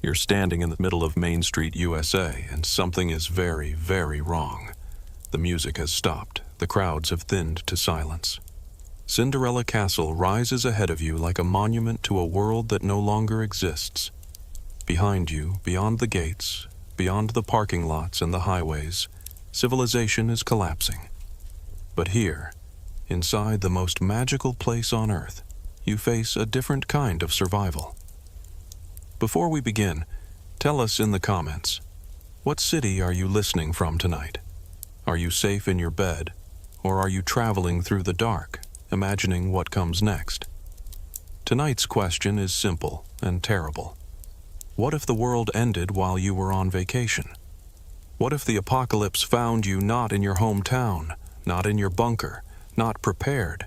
You're standing in the middle of Main Street, USA, and something is very, very wrong. The music has stopped. The crowds have thinned to silence. Cinderella Castle rises ahead of you like a monument to a world that no longer exists. Behind you, beyond the gates, beyond the parking lots and the highways, civilization is collapsing. But here, inside the most magical place on Earth, you face a different kind of survival. Before we begin, tell us in the comments, what city are you listening from tonight? Are you safe in your bed, or are you traveling through the dark, imagining what comes next? Tonight's question is simple and terrible. What if the world ended while you were on vacation? What if the apocalypse found you not in your hometown, not in your bunker, not prepared,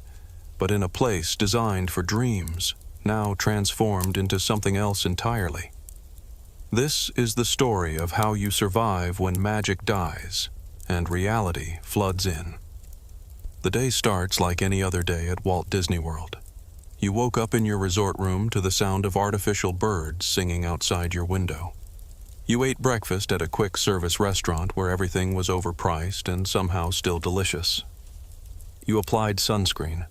but in a place designed for dreams, now transformed into something else entirely? This is the story of how you survive when magic dies and reality floods in. The day starts like any other day at Walt Disney World. You woke up in your resort room to the sound of artificial birds singing outside your window. You ate breakfast at a quick-service restaurant where everything was overpriced and somehow still delicious. You applied sunscreen.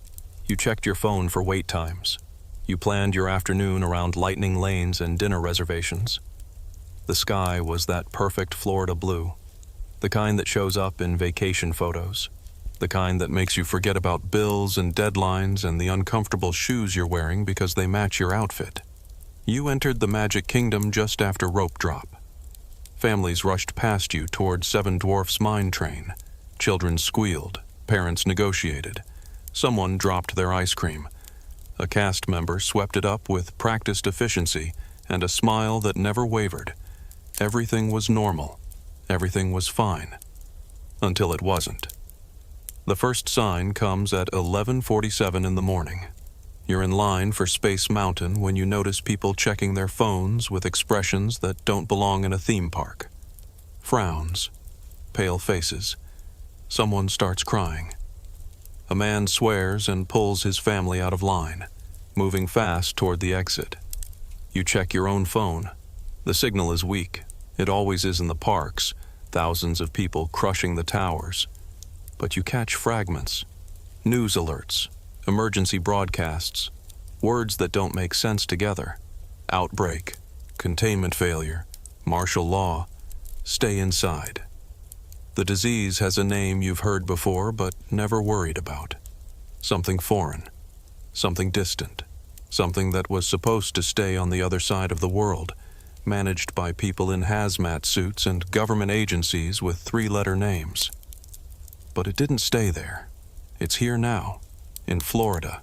You checked your phone for wait times. You planned your afternoon around lightning lanes and dinner reservations. The sky was that perfect Florida blue, the kind that shows up in vacation photos, the kind that makes you forget about bills and deadlines and the uncomfortable shoes you're wearing because they match your outfit. You entered the Magic Kingdom just after rope drop. Families rushed past you toward Seven Dwarfs Mine Train. Children squealed. Parents negotiated. Someone dropped their ice cream. A cast member swept it up with practiced efficiency and a smile that never wavered. Everything was normal. Everything was fine. Until it wasn't. The first sign comes at 11:47 in the morning. You're in line for Space Mountain when you notice people checking their phones with expressions that don't belong in a theme park. Frowns. Pale faces. Someone starts crying. A man swears and pulls his family out of line, moving fast toward the exit. You check your own phone. The signal is weak. It always is in the parks, thousands of people crushing the towers. But you catch fragments, news alerts, emergency broadcasts, words that don't make sense together. Outbreak, containment failure, martial law, stay inside. The disease has a name you've heard before but never worried about. Something foreign, something distant, something that was supposed to stay on the other side of the world, managed by people in hazmat suits and government agencies with three-letter names. But it didn't stay there. It's here now, in Florida,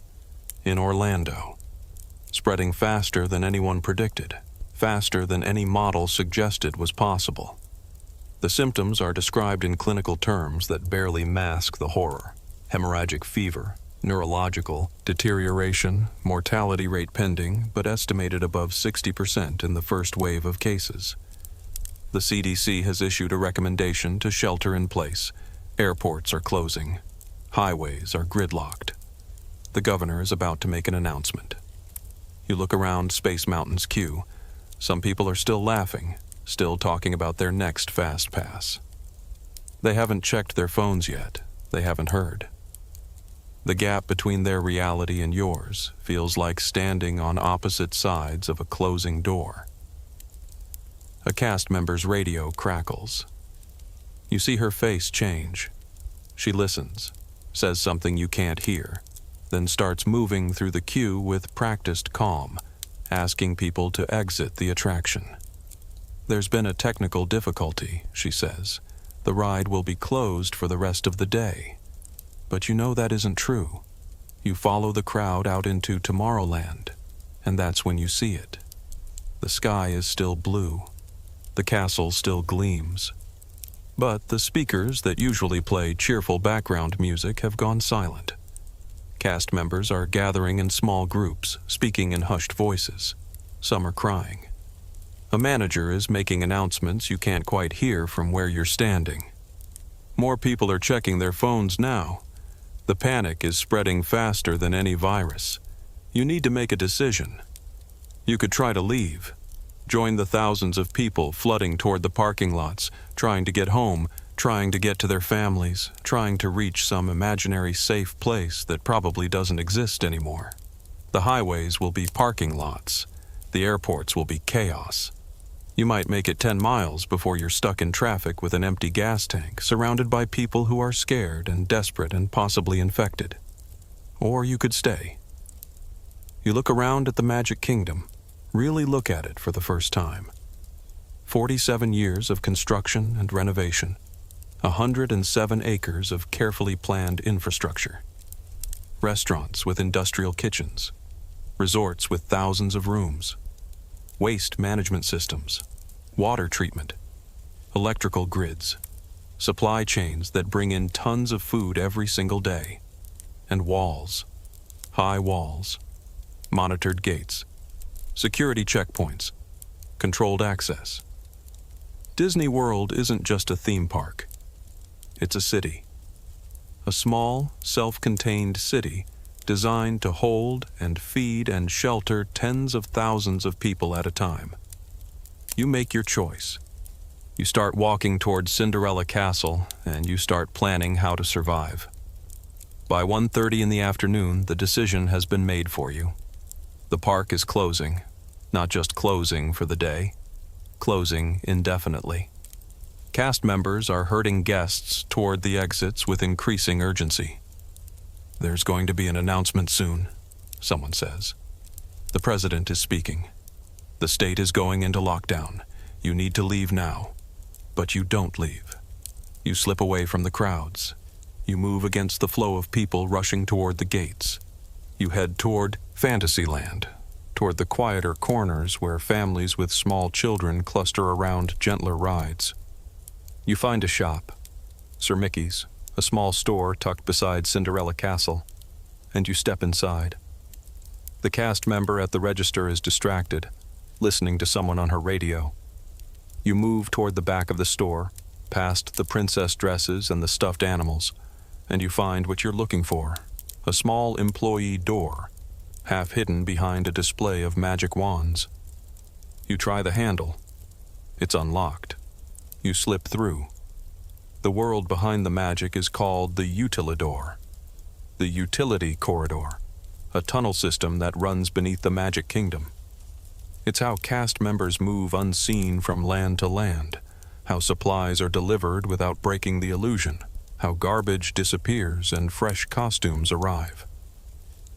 in Orlando, spreading faster than anyone predicted, faster than any model suggested was possible. The symptoms are described in clinical terms that barely mask the horror: hemorrhagic fever, neurological deterioration, mortality rate pending, but estimated above 60% in the first wave of cases. The CDC has issued a recommendation to shelter in place. Airports are closing. Highways are gridlocked. The governor is about to make an announcement. You look around Space Mountain's queue. Some people are still laughing, still talking about their next fast pass. They haven't checked their phones yet. They haven't heard. The gap between their reality and yours feels like standing on opposite sides of a closing door. A cast member's radio crackles. You see her face change. She listens, says something you can't hear, then starts moving through the queue with practiced calm, asking people to exit the attraction. There's been a technical difficulty, she says. The ride will be closed for the rest of the day. But you know that isn't true. You follow the crowd out into Tomorrowland, and that's when you see it. The sky is still blue. The castle still gleams. But the speakers that usually play cheerful background music have gone silent. Cast members are gathering in small groups, speaking in hushed voices. Some are crying. A manager is making announcements you can't quite hear from where you're standing. More people are checking their phones now. The panic is spreading faster than any virus. You need to make a decision. You could try to leave, Join the thousands of people flooding toward the parking lots, trying to get home, trying to get to their families, trying to reach some imaginary safe place that probably doesn't exist anymore. The highways will be parking lots. The airports will be chaos. You might make it 10 miles before you're stuck in traffic with an empty gas tank, surrounded by people who are scared and desperate and possibly infected. Or you could stay. You look around at the Magic Kingdom. Really look at it for the first time. 47 years of construction and renovation. 107 acres of carefully planned infrastructure. Restaurants with industrial kitchens. Resorts with thousands of rooms. Waste management systems. Water treatment. Electrical grids. Supply chains that bring in tons of food every single day. And walls. High walls. Monitored gates. Security checkpoints. Controlled access. Disney World isn't just a theme park. It's a city. A small, self-contained city designed to hold and feed and shelter tens of thousands of people at a time. You make your choice. You start walking toward Cinderella Castle, and you start planning how to survive. By 1:30 in the afternoon, the decision has been made for you. The park is closing, not just closing for the day, closing indefinitely. Cast members are herding guests toward the exits with increasing urgency. "There's going to be an announcement soon," someone says. "The president is speaking. The state is going into lockdown. You need to leave now." But you don't leave. You slip away from the crowds. You move against the flow of people rushing toward the gates. You head toward Fantasyland, toward the quieter corners where families with small children cluster around gentler rides. You find a shop, Sir Mickey's, a small store tucked beside Cinderella Castle, and you step inside. The cast member at the register is distracted, listening to someone on her radio. You move toward the back of the store, past the princess dresses and the stuffed animals, and you find what you're looking for, a small employee door, half hidden behind a display of magic wands. You try the handle. It's unlocked. You slip through. The world behind the magic is called the Utilidor, the Utility Corridor, a tunnel system that runs beneath the Magic Kingdom. It's how cast members move unseen from land to land, how supplies are delivered without breaking the illusion, how garbage disappears and fresh costumes arrive.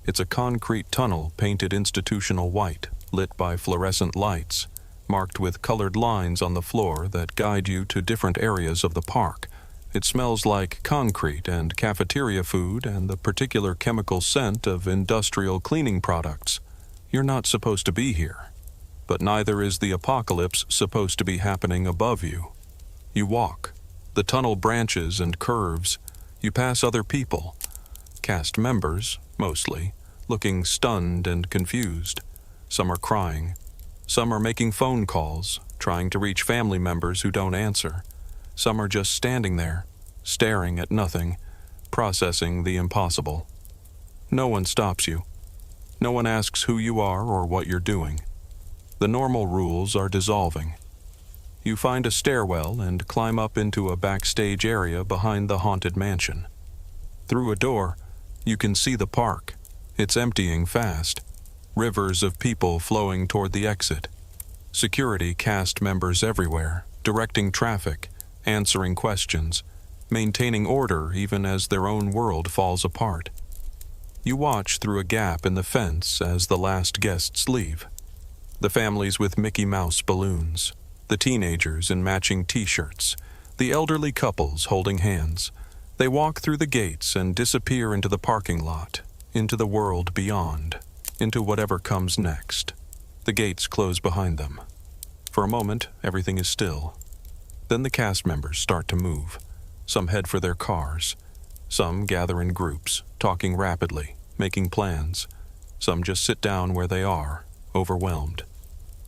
It's a concrete tunnel painted institutional white, lit by fluorescent lights, marked with colored lines on the floor that guide you to different areas of the park. It smells like concrete and cafeteria food and the particular chemical scent of industrial cleaning products. You're not supposed to be here, but neither is the apocalypse supposed to be happening above you. You walk. The tunnel branches and curves. You pass other people, cast members, mostly, looking stunned and confused. Some are crying. Some are making phone calls, trying to reach family members who don't answer. Some are just standing there, staring at nothing, processing the impossible. No one stops you. No one asks who you are or what you're doing. The normal rules are dissolving. You find a stairwell and climb up into a backstage area behind the haunted mansion. Through a door, you can see the park. It's emptying fast. Rivers of people flowing toward the exit. Security cast members everywhere, directing traffic, answering questions, maintaining order even as their own world falls apart. You watch through a gap in the fence as the last guests leave. The families with Mickey Mouse balloons, the teenagers in matching t-shirts, the elderly couples holding hands. They walk through the gates and disappear into the parking lot, into the world beyond, into whatever comes next. The gates close behind them. For a moment, everything is still. Then the cast members start to move. Some head for their cars. Some gather in groups, talking rapidly, making plans. Some just sit down where they are, overwhelmed.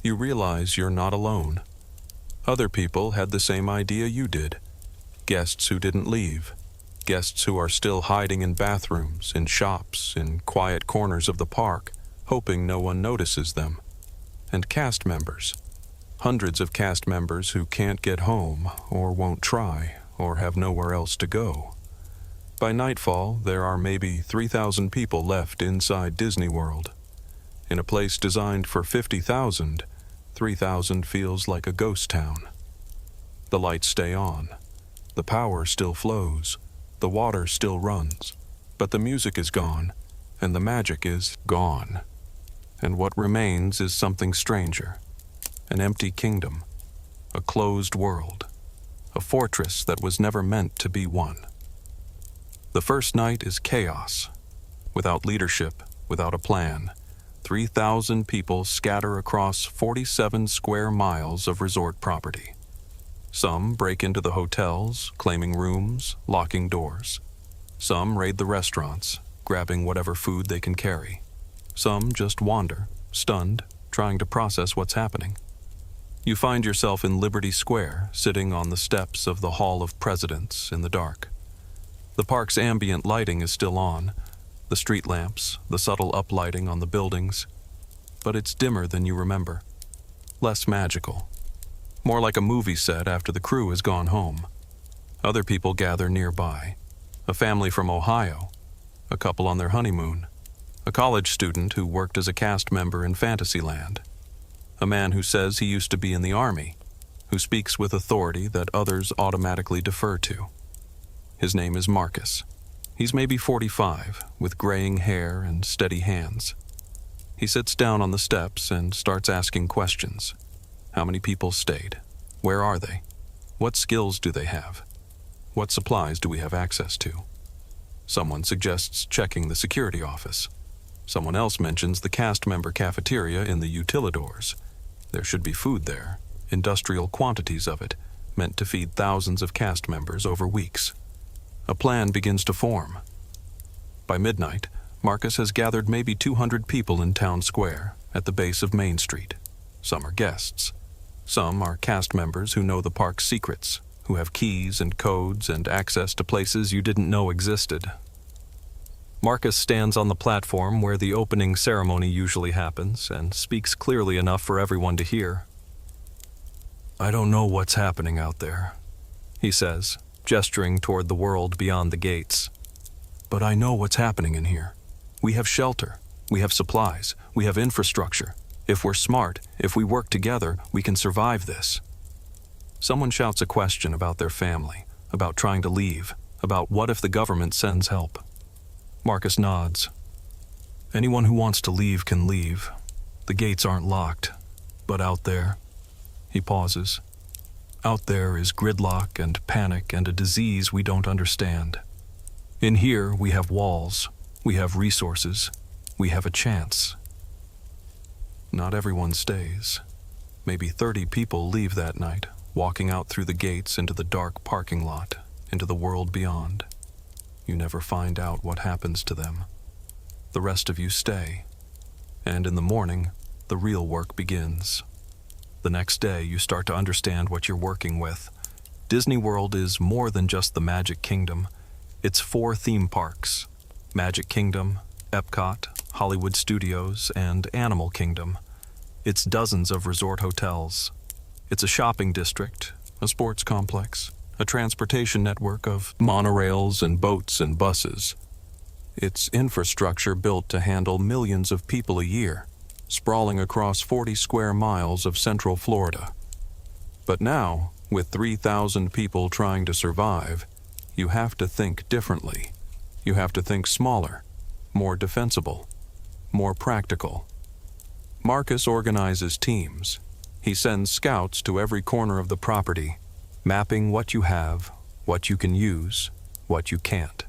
You realize you're not alone. Other people had the same idea you did. Guests who didn't leave. Guests who are still hiding in bathrooms, in shops, in quiet corners of the park, hoping no one notices them. And cast members. Hundreds of cast members who can't get home, or won't try, or have nowhere else to go. By nightfall, there are maybe 3,000 people left inside Disney World. In a place designed for 50,000, 3,000 feels like a ghost town. The lights stay on. The power still flows. The water still runs. But the music is gone, and the magic is gone. And what remains is something stranger. An empty kingdom. A closed world. A fortress that was never meant to be one. The first night is chaos. Without leadership, without a plan, 3,000 people scatter across 47 square miles of resort property. Some break into the hotels, claiming rooms, locking doors. Some raid the restaurants, grabbing whatever food they can carry. Some just wander, stunned, trying to process what's happening. You find yourself in Liberty Square, sitting on the steps of the Hall of Presidents in the dark. The park's ambient lighting is still on, the street lamps, the subtle uplighting on the buildings, but it's dimmer than you remember, less magical, more like a movie set after the crew has gone home. Other people gather nearby, a family from Ohio, a couple on their honeymoon, a college student who worked as a cast member in Fantasyland, a man who says he used to be in the Army, who speaks with authority that others automatically defer to. His name is Marcus. He's maybe 45, with graying hair and steady hands. He sits down on the steps and starts asking questions. How many people stayed? Where are they? What skills do they have? What supplies do we have access to? Someone suggests checking the security office. Someone else mentions the cast member cafeteria in the utilidors. There should be food there, industrial quantities of it, meant to feed thousands of cast members over weeks. A plan begins to form. By midnight, Marcus has gathered maybe 200 people in town square, at the base of Main Street. Some are guests. Some are cast members who know the park's secrets, who have keys and codes and access to places you didn't know existed. Marcus stands on the platform where the opening ceremony usually happens and speaks clearly enough for everyone to hear. "I don't know what's happening out there," he says, gesturing toward the world beyond the gates. "But I know what's happening in here. We have shelter, we have supplies, we have infrastructure. If we're smart, if we work together, we can survive this." Someone shouts a question about their family, about trying to leave, about what if the government sends help. Marcus nods. "Anyone who wants to leave can leave. The gates aren't locked. But out there," he pauses, "out there is gridlock and panic and a disease we don't understand. In here, we have walls, we have resources, we have a chance." Not everyone stays. Maybe 30 people leave that night, walking out through the gates into the dark parking lot, into the world beyond. You never find out what happens to them. The rest of you stay. And in the morning, the real work begins. The next day, you start to understand what you're working with. Disney World is more than just the Magic Kingdom. It's 4 theme parks: Magic Kingdom, Epcot, Hollywood Studios, and Animal Kingdom. It's dozens of resort hotels. It's a shopping district, a sports complex, a transportation network of monorails and boats and buses. It's infrastructure built to handle millions of people a year, sprawling across 40 square miles of central Florida. But now, with 3,000 people trying to survive, you have to think differently. You have to think smaller, more defensible, more practical. Marcus organizes teams. He sends scouts to every corner of the property, mapping what you have, what you can use, what you can't.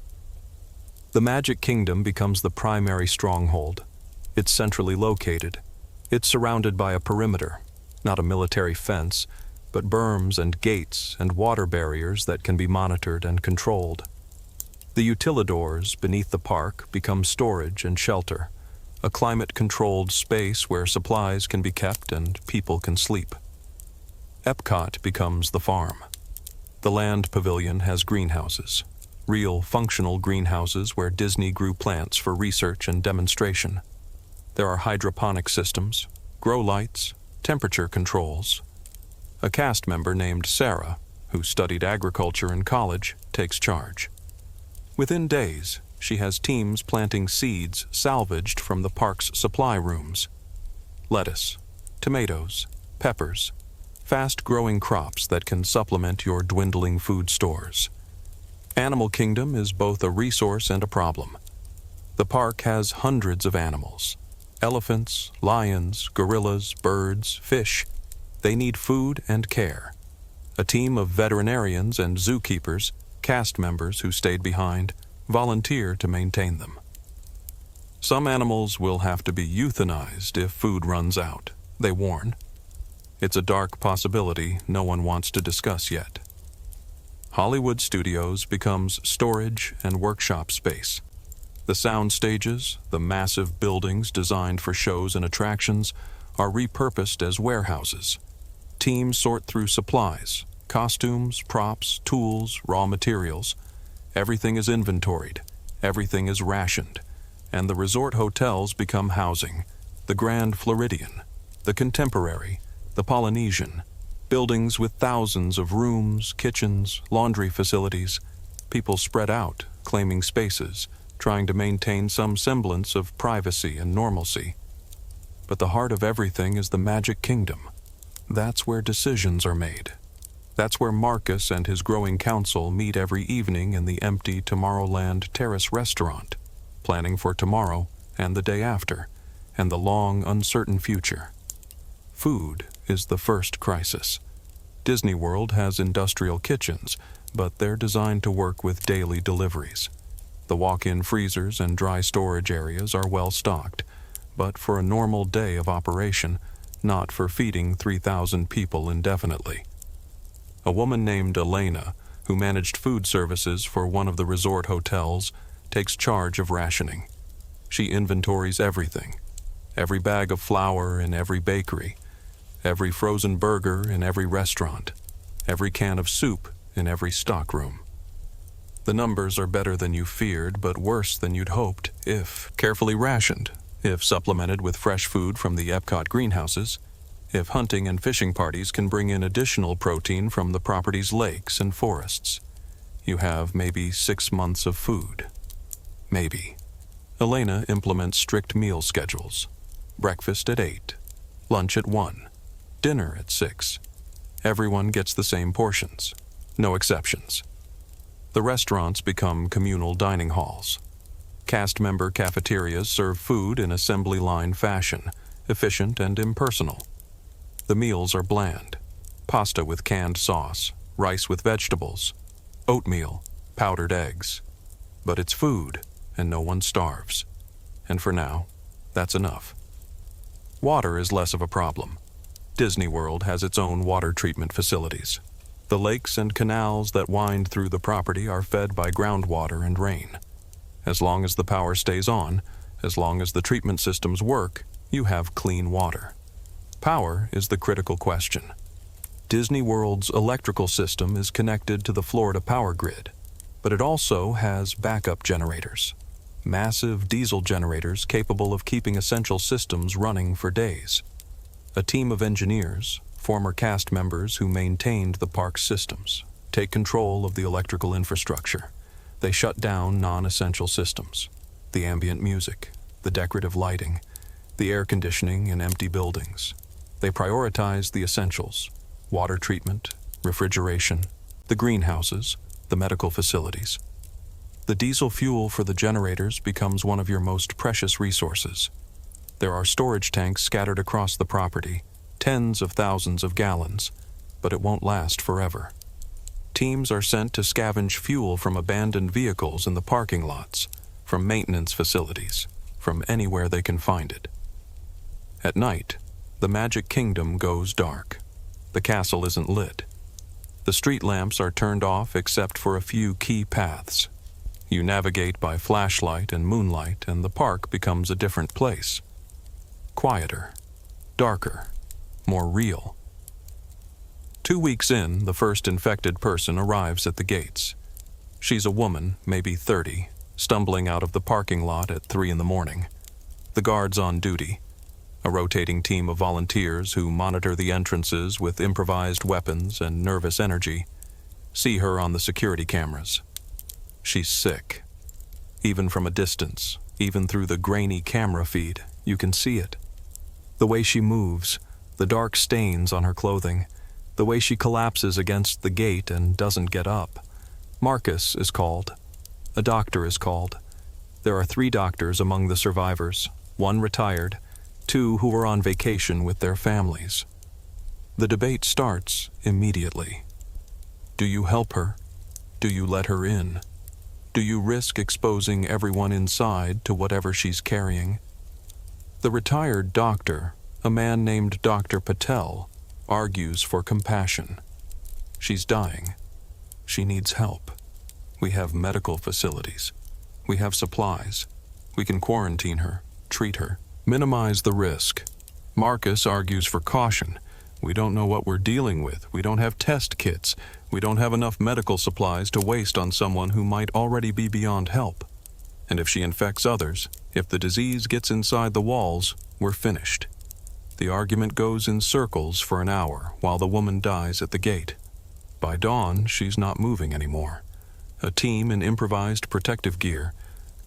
The Magic Kingdom becomes the primary stronghold. It's centrally located. It's surrounded by a perimeter, not a military fence, but berms and gates and water barriers that can be monitored and controlled. The utilidors beneath the park become storage and shelter, a climate-controlled space where supplies can be kept and people can sleep. Epcot becomes the farm. The land pavilion has greenhouses, real functional greenhouses where Disney grew plants for research and demonstration. There are hydroponic systems, grow lights, temperature controls, A cast member named Sarah, who studied agriculture in college, takes charge. Within days, she has teams planting seeds salvaged from the park's supply rooms. Lettuce, tomatoes, peppers, fast-growing crops that can supplement your dwindling food stores. Animal Kingdom is both a resource and a problem. The park has hundreds of animals. Elephants, lions, gorillas, birds, fish. They need food and care. A team of veterinarians and zookeepers, cast members who stayed behind, volunteer to maintain them. Some animals will have to be euthanized if food runs out, they warn. It's a dark possibility no one wants to discuss yet. Hollywood Studios becomes storage and workshop space. The sound stages, the massive buildings designed for shows and attractions, are repurposed as warehouses. Teams sort through supplies, costumes, props, tools, raw materials. Everything is inventoried, everything is rationed, and the resort hotels become housing. The Grand Floridian, the Contemporary, the Polynesian, buildings with thousands of rooms, kitchens, laundry facilities, people spread out, claiming spaces, trying to maintain some semblance of privacy and normalcy. But the heart of everything is the Magic Kingdom. That's where decisions are made. That's where Marcus and his growing council meet every evening in the empty Tomorrowland Terrace restaurant, planning for tomorrow and the day after, and the long, uncertain future. Food is the first crisis. Disney World has industrial kitchens, but they're designed to work with daily deliveries. The walk-in freezers and dry storage areas are well stocked, but for a normal day of operation, not for feeding 3,000 people indefinitely. A woman named Elena, who managed food services for one of the resort hotels, takes charge of rationing. She inventories everything. Every bag of flour in every bakery, every frozen burger in every restaurant, every can of soup in every stockroom. The numbers are better than you feared, but worse than you'd hoped if carefully rationed, if supplemented with fresh food from the Epcot greenhouses, if hunting and fishing parties can bring in additional protein from the property's lakes and forests. You have maybe 6 months of food. Maybe. Elena implements strict meal schedules. Breakfast at 8, lunch at 1, dinner at 6. Everyone gets the same portions. No exceptions. The restaurants become communal dining halls. Cast member cafeterias serve food in assembly line fashion, efficient and impersonal. The meals are bland. Pasta with canned sauce, rice with vegetables, oatmeal, powdered eggs. But it's food, and no one starves. And for now, that's enough. Water is less of a problem. Disney World has its own water treatment facilities. The lakes and canals that wind through the property are fed by groundwater and rain. As long as the power stays on, as long as the treatment systems work, you have clean water. Power is the critical question. Disney World's electrical system is connected to the Florida power grid, but it also has backup generators. Massive diesel generators capable of keeping essential systems running for days. A team of engineers, former cast members who maintained the park's systems, take control of the electrical infrastructure. They shut down non-essential systems, the ambient music, the decorative lighting, the air conditioning in empty buildings. They prioritize the essentials, water treatment, refrigeration, the greenhouses, the medical facilities. The diesel fuel for the generators becomes one of your most precious resources. There are storage tanks scattered across the property, tens of thousands of gallons, but it won't last forever. Teams are sent to scavenge fuel from abandoned vehicles in the parking lots, from maintenance facilities, from anywhere they can find it. At night, the Magic Kingdom goes dark. The castle isn't lit. The street lamps are turned off except for a few key paths. You navigate by flashlight and moonlight, and the park becomes a different place. Quieter, darker, more real. 2 weeks in, the first infected person arrives at the gates. She's a woman, maybe 30, stumbling out of the parking lot at 3 in the morning. The guards on duty. a rotating team of volunteers who monitor the entrances with improvised weapons and nervous energy, see her on the security cameras. She's sick. Even from a distance, even through the grainy camera feed, you can see it. The way she moves, the dark stains on her clothing, the way she collapses against the gate and doesn't get up. Marcus is called. A doctor is called. There are 3 doctors among the survivors, 1 retired, 2 who were on vacation with their families. The debate starts immediately. Do you help her? Do you let her in? Do you risk exposing everyone inside to whatever she's carrying? The retired doctor, a man named Dr. Patel, argues for compassion. She's dying. She needs help. We have medical facilities. We have supplies. We can quarantine her, treat her, minimize the risk. Marcus argues for caution. We don't know what we're dealing with. We don't have test kits. We don't have enough medical supplies to waste on someone who might already be beyond help. And if she infects others, if the disease gets inside the walls, we're finished. The argument goes in circles for an hour while the woman dies at the gate. By dawn, she's not moving anymore. A team in improvised protective gear,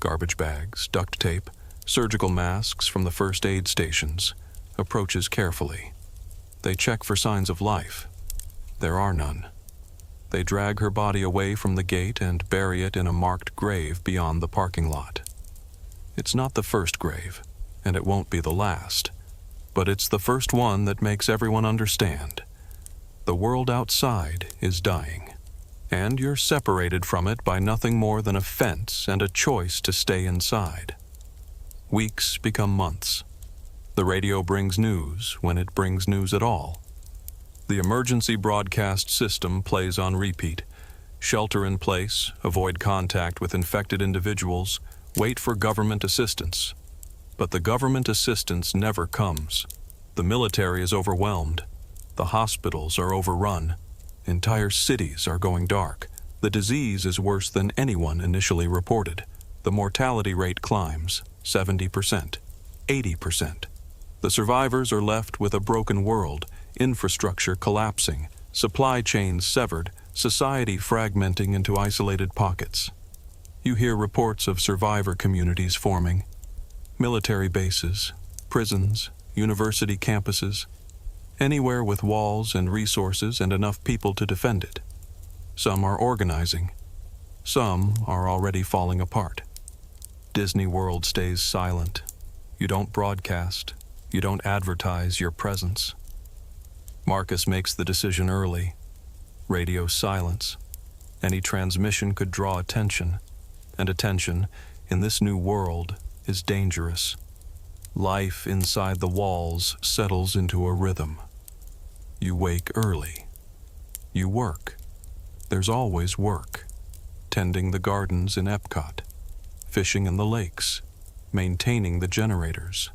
garbage bags, duct tape, surgical masks from the first aid stations, approaches carefully. They check for signs of life. There are none. They drag her body away from the gate and bury it in a marked grave beyond the parking lot. It's not the first grave, and it won't be the last, but it's the first one that makes everyone understand. The world outside is dying, and you're separated from it by nothing more than a fence and a choice to stay inside. Weeks become months. The radio brings news when it brings news at all. The emergency broadcast system plays on repeat. Shelter in place, avoid contact with infected individuals, wait for government assistance. But the government assistance never comes. The military is overwhelmed. The hospitals are overrun. Entire cities are going dark. The disease is worse than anyone initially reported. The mortality rate climbs 70%, 80%. The survivors are left with a broken world, infrastructure collapsing, supply chains severed, society fragmenting into isolated pockets. You hear reports of survivor communities forming, military bases, prisons, university campuses, anywhere with walls and resources and enough people to defend it. Some are organizing. Some are already falling apart. Disney World stays silent. You don't broadcast. You don't advertise your presence. Marcus makes the decision early. Radio silence. Any transmission could draw attention, and attention, in this new world, is dangerous. Life inside the walls settles into a rhythm. You wake early. You work. There's always work. Tending the gardens in Epcot, fishing in the lakes, maintaining the generators,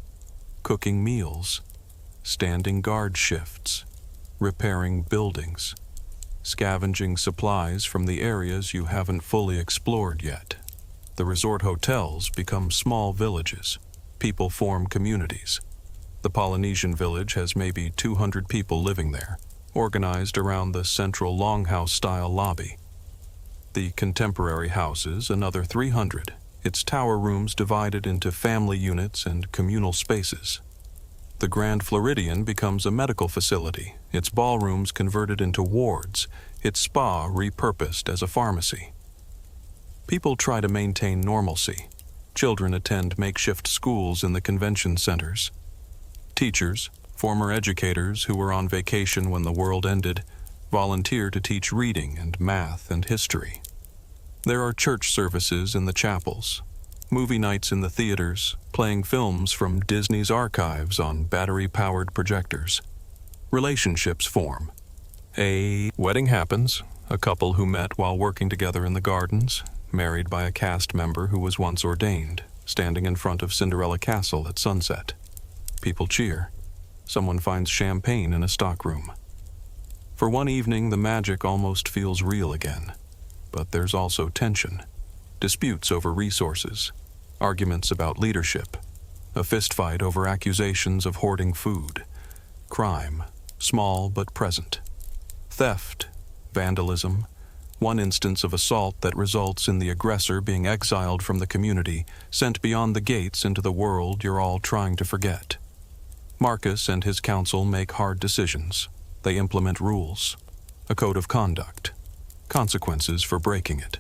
cooking meals, standing guard shifts, repairing buildings, scavenging supplies from the areas you haven't fully explored yet. The resort hotels become small villages. People form communities. The Polynesian village has maybe 200 people living there, organized around the central longhouse-style lobby. The contemporary houses, another 300, its tower rooms divided into family units and communal spaces. The Grand Floridian becomes a medical facility, its ballrooms converted into wards, its spa repurposed as a pharmacy. People try to maintain normalcy. Children attend makeshift schools in the convention centers. Teachers, former educators who were on vacation when the world ended, volunteer to teach reading and math and history. There are church services in the chapels, movie nights in the theaters, playing films from Disney's archives on battery-powered projectors. Relationships form. A wedding happens, a couple who met while working together in the gardens, married by a cast member who was once ordained, standing in front of Cinderella Castle at sunset. People cheer. Someone finds champagne in a stockroom. For one evening, the magic almost feels real again. But there's also tension. Disputes over resources. Arguments about leadership. a fistfight over accusations of hoarding food. Crime, small but present. Theft, vandalism, one instance of assault that results in the aggressor being exiled from the community, sent beyond the gates into the world you're all trying to forget. Marcus and his council make hard decisions. They implement rules, a code of conduct, consequences for breaking it.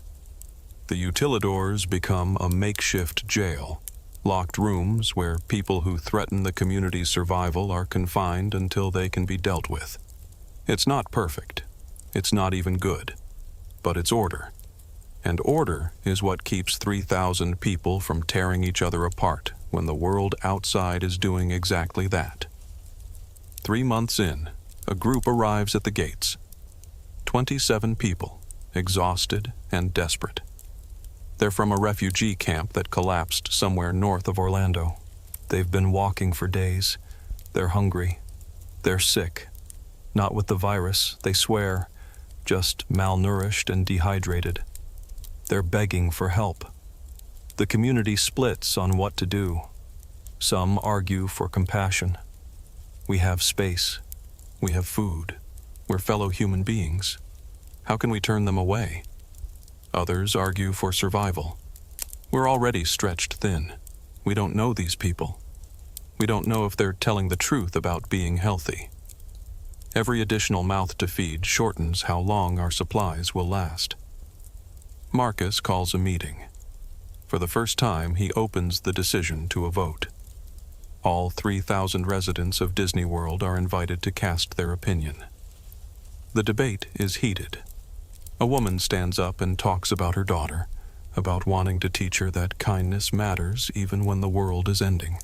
The utilidors become a makeshift jail, locked rooms where people who threaten the community's survival are confined until they can be dealt with. It's not perfect. It's not even good. But it's order. And order is what keeps 3,000 people from tearing each other apart when the world outside is doing exactly that. 3 months in, a group arrives at the gates. 27 people, exhausted and desperate. They're from a refugee camp that collapsed somewhere north of Orlando. They've been walking for days. They're hungry. They're sick. Not with the virus, they swear, just malnourished and dehydrated. They're begging for help. The community splits on what to do. Some argue for compassion. We have space. We have food. We're fellow human beings. How can we turn them away? Others argue for survival. We're already stretched thin. We don't know these people. We don't know if they're telling the truth about being healthy. Every additional mouth to feed shortens how long our supplies will last. Marcus calls a meeting. For the first time, he opens the decision to a vote. All 3,000 residents of Disney World are invited to cast their opinion. The debate is heated. A woman stands up and talks about her daughter, about wanting to teach her that kindness matters even when the world is ending.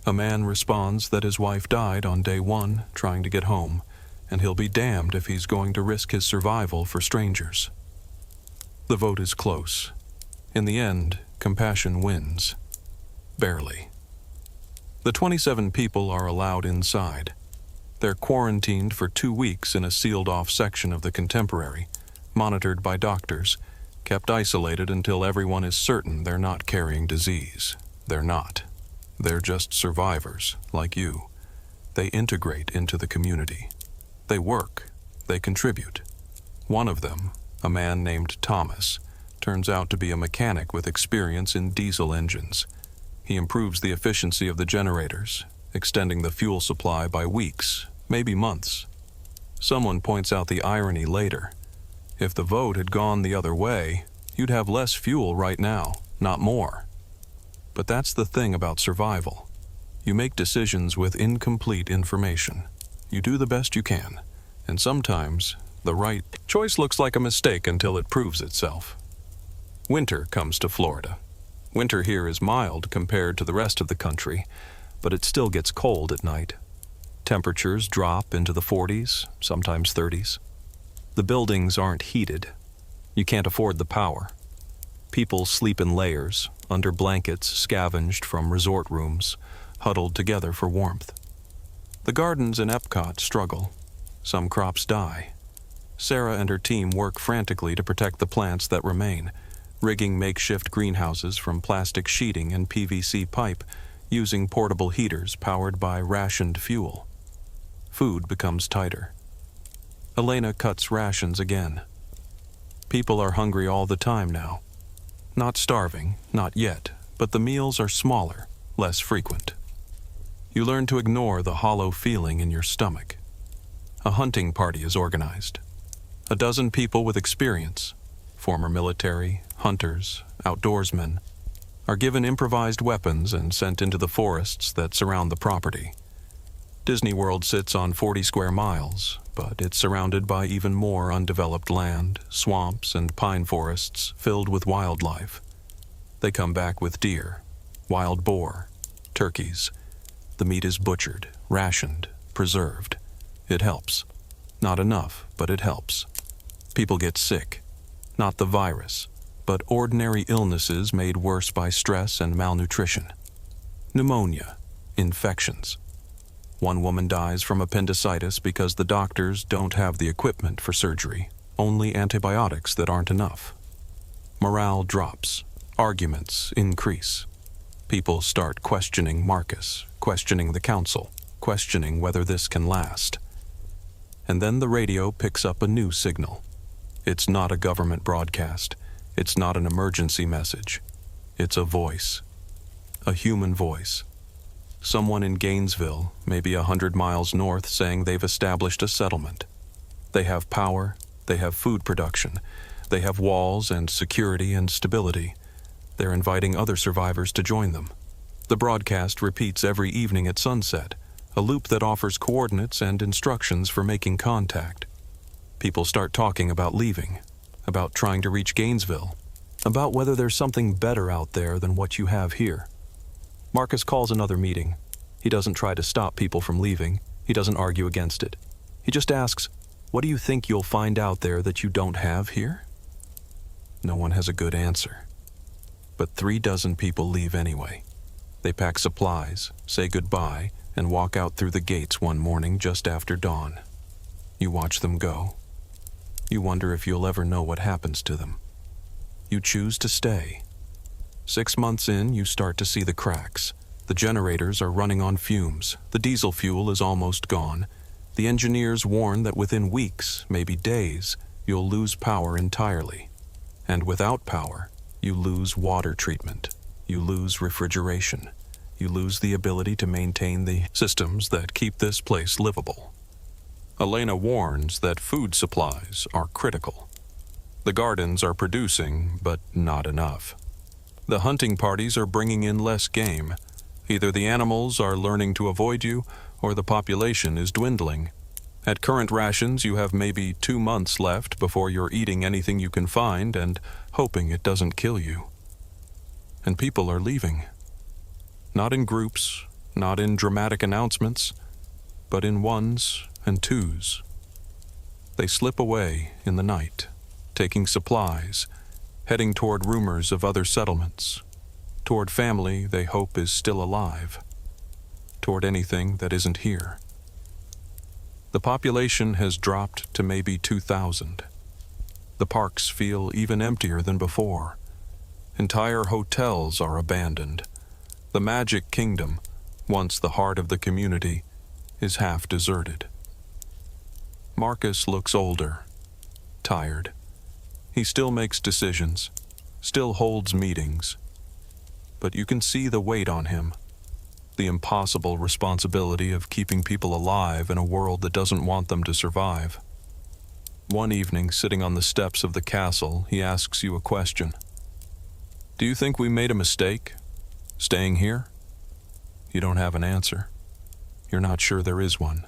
A man responds that his wife died on day 1 trying to get home, and he'll be damned if he's going to risk his survival for strangers. The vote is close. In the end, compassion wins. Barely. The 27 people are allowed inside. They're quarantined for 2 weeks in a sealed-off section of the Contemporary, monitored by doctors, kept isolated until everyone is certain they're not carrying disease. They're not. They're just survivors, like you. They integrate into the community. They work. They contribute. One of them, a man named Thomas, turns out to be a mechanic with experience in diesel engines. He improves the efficiency of the generators, extending the fuel supply by weeks, maybe months. Someone points out the irony later. If the vote had gone the other way, you'd have less fuel right now, not more. But that's the thing about survival. You make decisions with incomplete information. You do the best you can, and sometimes the right choice looks like a mistake until it proves itself. Winter comes to Florida. Winter here is mild compared to the rest of the country, but it still gets cold at night. Temperatures drop into the 40s, sometimes 30s. The buildings aren't heated. You can't afford the power. People sleep in layers, under blankets scavenged from resort rooms, huddled together for warmth. The gardens in Epcot struggle. Some crops die. Sarah and her team work frantically to protect the plants that remain, rigging makeshift greenhouses from plastic sheeting and PVC pipe, using portable heaters powered by rationed fuel. Food becomes tighter. Elena cuts rations again. People are hungry all the time now. Not starving, not yet, but the meals are smaller, less frequent. You learn to ignore the hollow feeling in your stomach. A hunting party is organized. 12 people with experience, former military, hunters, outdoorsmen, are given improvised weapons and sent into the forests that surround the property. Disney World sits on 40 square miles, but it's surrounded by even more undeveloped land, swamps, and pine forests filled with wildlife. They come back with deer, wild boar, turkeys. The meat is butchered, rationed, preserved. It helps. Not enough, but it helps. People get sick. Not the virus, but ordinary illnesses made worse by stress and malnutrition. Pneumonia, infections. One woman dies from appendicitis because the doctors don't have the equipment for surgery, only antibiotics that aren't enough. Morale drops. Arguments increase. People start questioning Marcus, questioning the council, questioning whether this can last. And then the radio picks up a new signal. It's not a government broadcast. It's not an emergency message. It's a voice. A human voice. Someone in Gainesville, maybe 100 miles north, saying they've established a settlement. They have power, they have food production, they have walls and security and stability. They're inviting other survivors to join them. The broadcast repeats every evening at sunset, a loop that offers coordinates and instructions for making contact. People start talking about leaving, about trying to reach Gainesville, about whether there's something better out there than what you have here. Marcus calls another meeting. He doesn't try to stop people from leaving. He doesn't argue against it. He just asks, "What do you think you'll find out there that you don't have here?" No one has a good answer. But 36 people leave anyway. They pack supplies, say goodbye, and walk out through the gates one morning just after dawn. You watch them go. You wonder if you'll ever know what happens to them. You choose to stay. 6 months in, you start to see the cracks. The generators are running on fumes. The diesel fuel is almost gone. The engineers warn that within weeks, maybe days, you'll lose power entirely. And without power, you lose water treatment. You lose refrigeration. You lose the ability to maintain the systems that keep this place livable. Elena warns that food supplies are critical. The gardens are producing, but not enough. The hunting parties are bringing in less game. Either the animals are learning to avoid you, or the population is dwindling. At current rations, you have maybe 2 months left before you're eating anything you can find and hoping it doesn't kill you. And people are leaving. Not in groups, not in dramatic announcements, but in ones and twos. They slip away in the night, taking supplies, heading toward rumors of other settlements, toward family they hope is still alive, toward anything that isn't here. The population has dropped to maybe 2,000. The parks feel even emptier than before. Entire hotels are abandoned. The Magic Kingdom, once the heart of the community, is half deserted. Marcus looks older, tired. He still makes decisions, still holds meetings. But you can see the weight on him, the impossible responsibility of keeping people alive in a world that doesn't want them to survive. One evening, sitting on the steps of the castle, he asks you a question. "Do you think we made a mistake, staying here?" You don't have an answer. You're not sure there is one.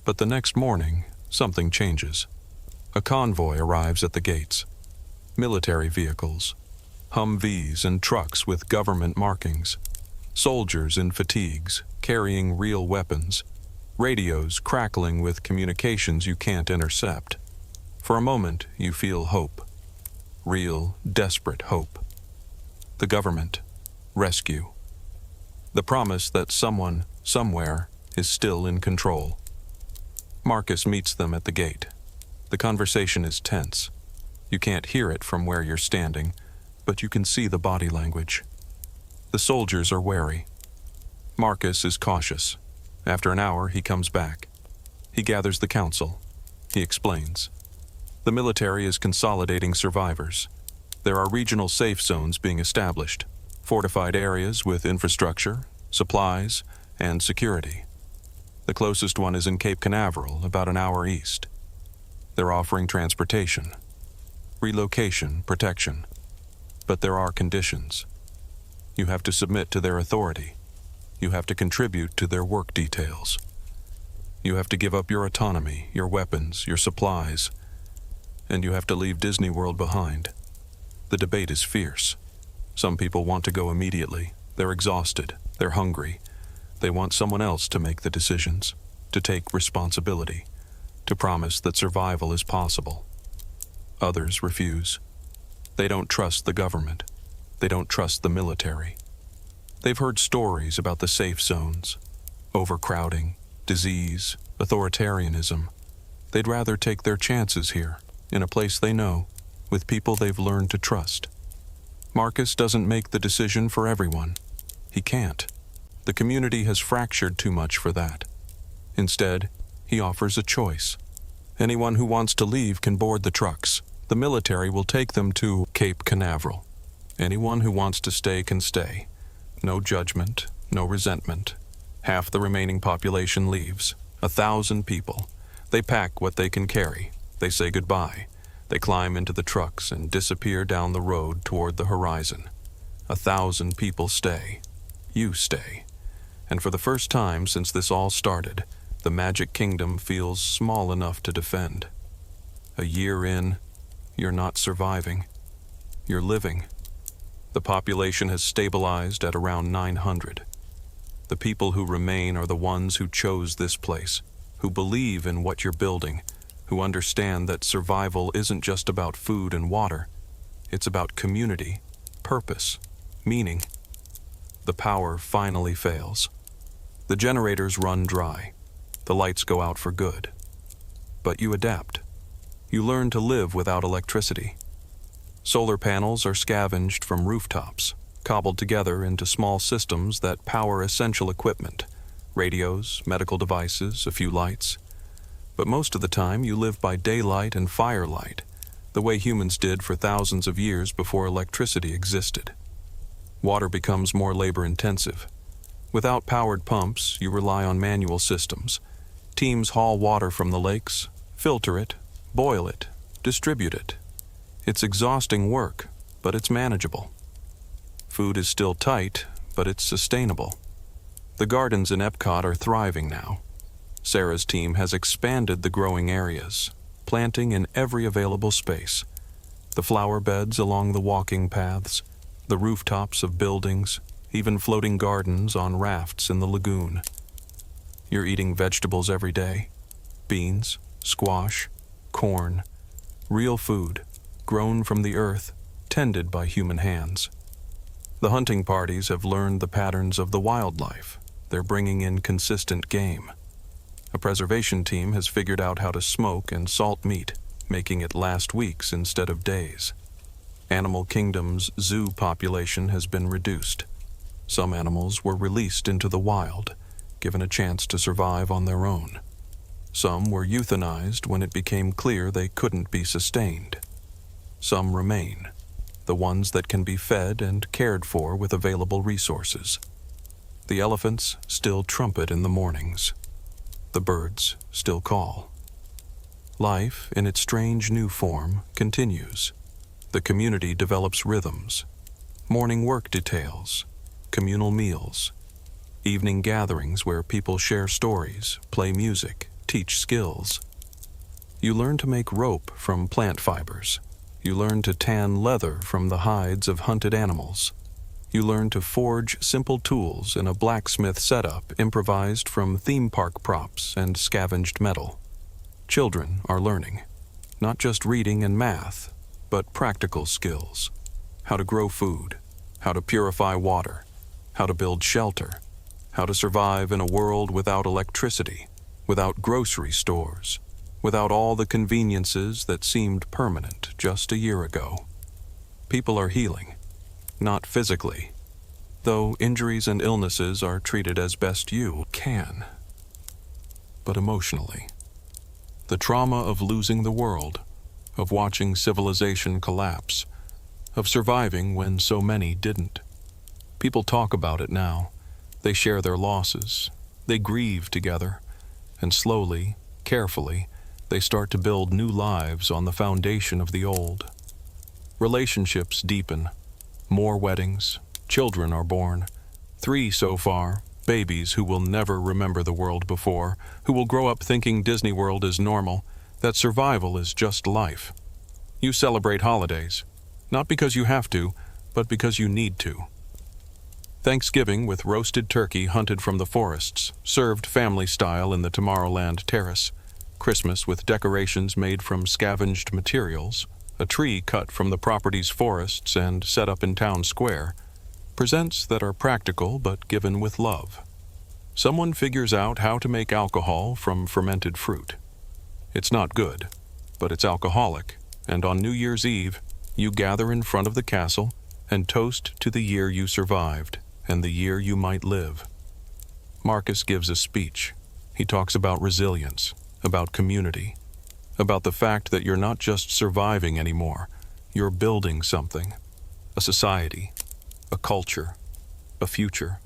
But the next morning, something changes. A convoy arrives at the gates. Military vehicles, Humvees and trucks with government markings, soldiers in fatigues, carrying real weapons, radios crackling with communications you can't intercept. For a moment, you feel hope. Real, desperate hope. The government. Rescue. The promise that someone, somewhere, is still in control. Marcus meets them at the gate. The conversation is tense. You can't hear it from where you're standing, but you can see the body language. The soldiers are wary. Marcus is cautious. After an hour, he comes back. He gathers the council. He explains. The military is consolidating survivors. There are regional safe zones being established, fortified areas with infrastructure, supplies, and security. The closest one is in Cape Canaveral, about an hour east. They're offering transportation, relocation, protection. But there are conditions. You have to submit to their authority. You have to contribute to their work details. You have to give up your autonomy, your weapons, your supplies, and you have to leave Disney World behind. The debate is fierce. Some people want to go immediately. They're exhausted. They're hungry. They want someone else to make the decisions, to take responsibility, to promise that survival is possible. Others refuse. They don't trust the government. They don't trust the military. They've heard stories about the safe zones, overcrowding, disease, authoritarianism. They'd rather take their chances here, in a place they know, with people they've learned to trust. Marcus doesn't make the decision for everyone. He can't. The community has fractured too much for that. Instead, he offers a choice. Anyone who wants to leave can board the trucks. The military will take them to Cape Canaveral. Anyone who wants to stay can stay. No judgment, no resentment. Half the remaining population leaves. 1,000 people. They pack what they can carry. They say goodbye. They climb into the trucks and disappear down the road toward the horizon. 1,000 people stay. You stay. And for the first time since this all started, the Magic Kingdom feels small enough to defend. A year in, you're not surviving. You're living. The population has stabilized at around 900. The people who remain are the ones who chose this place, who believe in what you're building, who understand that survival isn't just about food and water. It's about community, purpose, meaning. The power finally fails. The generators run dry. The lights go out for good. But you adapt. You learn to live without electricity. Solar panels are scavenged from rooftops, cobbled together into small systems that power essential equipment, radios, medical devices, a few lights. But most of the time you live by daylight and firelight, the way humans did for thousands of years before electricity existed. Water becomes more labor-intensive. Without powered pumps, you rely on manual systems. Teams haul water from the lakes, filter it, boil it, distribute it. It's exhausting work, but it's manageable. Food is still tight, but it's sustainable. The gardens in Epcot are thriving now. Sarah's team has expanded the growing areas, planting in every available space. The flower beds along the walking paths, the rooftops of buildings, even floating gardens on rafts in the lagoon. You're eating vegetables every day. Beans, squash, corn. Real food, grown from the earth, tended by human hands. The hunting parties have learned the patterns of the wildlife. They're bringing in consistent game. A preservation team has figured out how to smoke and salt meat, making it last weeks instead of days. Animal Kingdom's zoo population has been reduced. Some animals were released into the wild, given a chance to survive on their own. Some were euthanized when it became clear they couldn't be sustained. Some remain, the ones that can be fed and cared for with available resources. The elephants still trumpet in the mornings. The birds still call. Life, in its strange new form, continues. The community develops rhythms, morning work details, communal meals, evening gatherings where people share stories, play music, teach skills. You learn to make rope from plant fibers. You learn to tan leather from the hides of hunted animals. You learn to forge simple tools in a blacksmith setup improvised from theme park props and scavenged metal. Children are learning, not just reading and math, but practical skills. How to grow food, how to purify water, how to build shelter, how to survive in a world without electricity, without grocery stores, without all the conveniences that seemed permanent just a year ago. People are healing, not physically, though injuries and illnesses are treated as best you can, but emotionally. The trauma of losing the world, of watching civilization collapse, of surviving when so many didn't. People talk about it now. They share their losses. They grieve together. And slowly, carefully, they start to build new lives on the foundation of the old. Relationships deepen. More weddings. Children are born. 3 so far. Babies who will never remember the world before, who will grow up thinking Disney World is normal, that survival is just life. You celebrate holidays, not because you have to, but because you need to. Thanksgiving with roasted turkey hunted from the forests, served family style in the Tomorrowland Terrace. Christmas with decorations made from scavenged materials, a tree cut from the property's forests and set up in town square. Presents that are practical but given with love. Someone figures out how to make alcohol from fermented fruit. It's not good, but it's alcoholic, and on New Year's Eve, you gather in front of the castle and toast to the year you survived. and the year you might live. Marcus gives a speech. He talks about resilience, about community, about the fact that you're not just surviving anymore, you're building something, a society, a culture, a future.